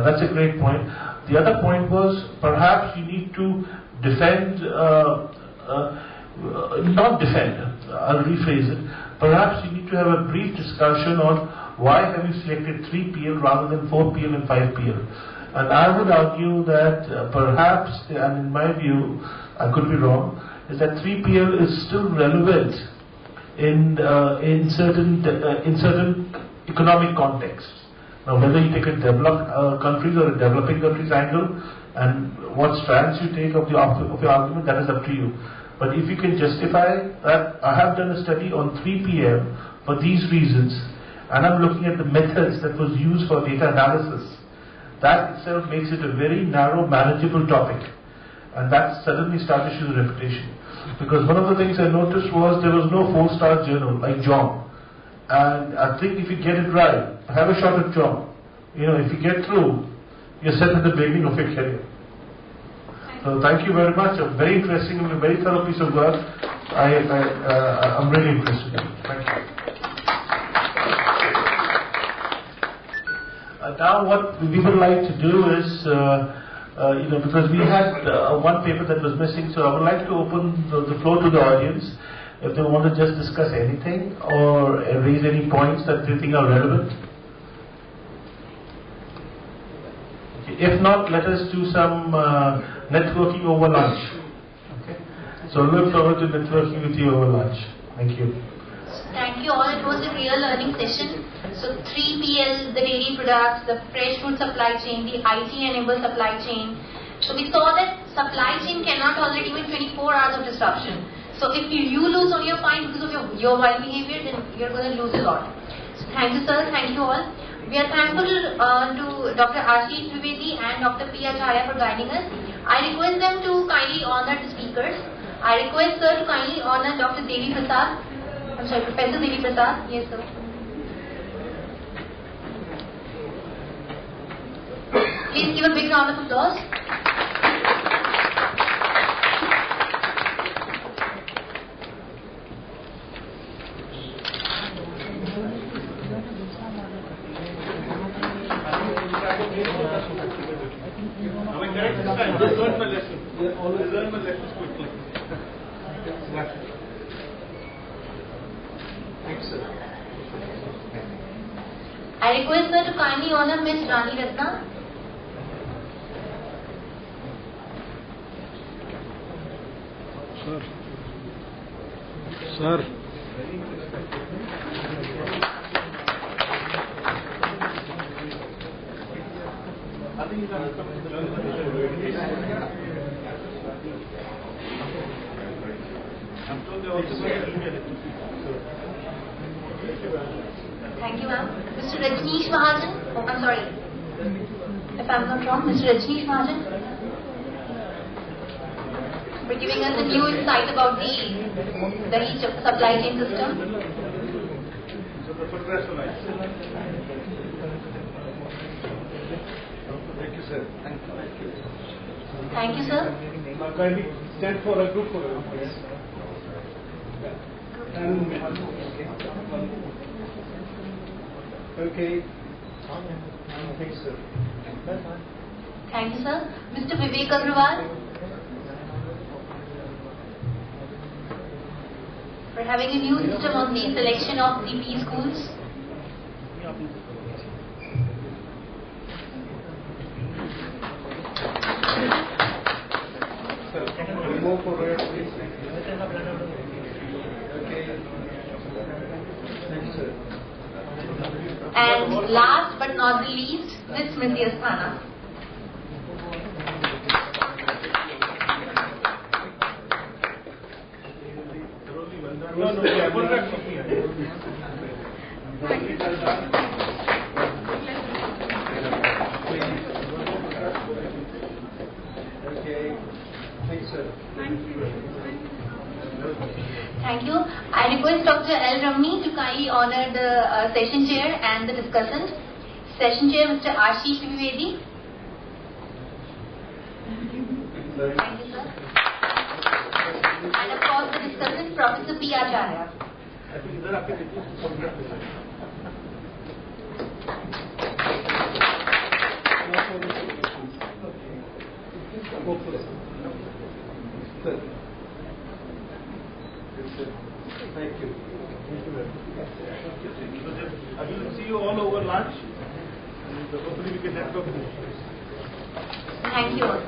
that's a great point. The other point was perhaps you need to defend, not defend, I'll rephrase it, perhaps you need to have a brief discussion on why have you selected 3PL rather than 4PL and 5PL. And I would argue that perhaps, and in my view, I could be wrong, is that 3PL is still relevant in certain economic contexts. Now, whether you take a developed countries or a developing countries angle, and what strands you take of your argument, that is up to you. But if you can justify that, I have done a study on 3PL for these reasons, and I'm looking at the methods that was used for data analysis. That itself makes it a very narrow, manageable topic, and that suddenly establishes a reputation. Because one of the things I noticed was there was no 4-star journal like JOM, and I think if you get it right, have a shot at JOM. If you get through, you're set at the beginning of your career. So thank you very much. A very interesting and a very thorough piece of work. I'm really impressed with it. Thank you. Now what we would like to do is, because we had one paper that was missing, so I would like to open the floor to the audience if they want to just discuss anything or raise any points that they think are relevant. If not, let us do some networking over lunch. Okay? So look forward to networking with you over lunch. Thank you. Thank you all. It was a real learning session. So 3PL, the dairy products, the fresh food supply chain, the IT-enabled supply chain. So we saw that supply chain cannot tolerate even 24 hours of disruption. So if you lose on your point because of your wild behavior, then you're going to lose a lot. So thank you, sir. Thank you all. We are thankful to Dr. Ashish Trivedi and Dr. P. Acharya for guiding us. I request them to kindly honor the speakers. I request sir to kindly honor Dr. Devi Prasad. I'm sorry, Professor Devi Prasad. Yes, sir. Please give a big round of applause. Just learn my lesson. Always learn my lessons quickly. Thanks, sir. I request sir to kindly honor Ms. Rani Ratna. Sir. Thank you, ma'am. Mr. Rajneesh Mahajan. Oh, I'm sorry. If I'm not wrong, Mr. Rajneesh Mahajan. For giving us a new insight about the supply chain system. Thank you, sir. Thank you, sir. Kindly stand for a group photo, please. Okay. Thank you, sir. Thank you, sir. Mr. Vivek Agrawal. For having a new system on the selection of CP schools. Remove forward, please. Okay. Thank you, sir. And last but not the least, Ms. Smriti Asthana. No, photograph from here. Okay. Thank you, sir. Thank you. Thank you. I request Dr. L. Ramni to kindly honor the session chair and the discussant. Session chair, Mr. Ashish Trivedi. Thank you, sir. And of course, the discussant, Professor P. Acharya. Thank you. I will see you all over lunch, and hopefully we can network. Thank you all.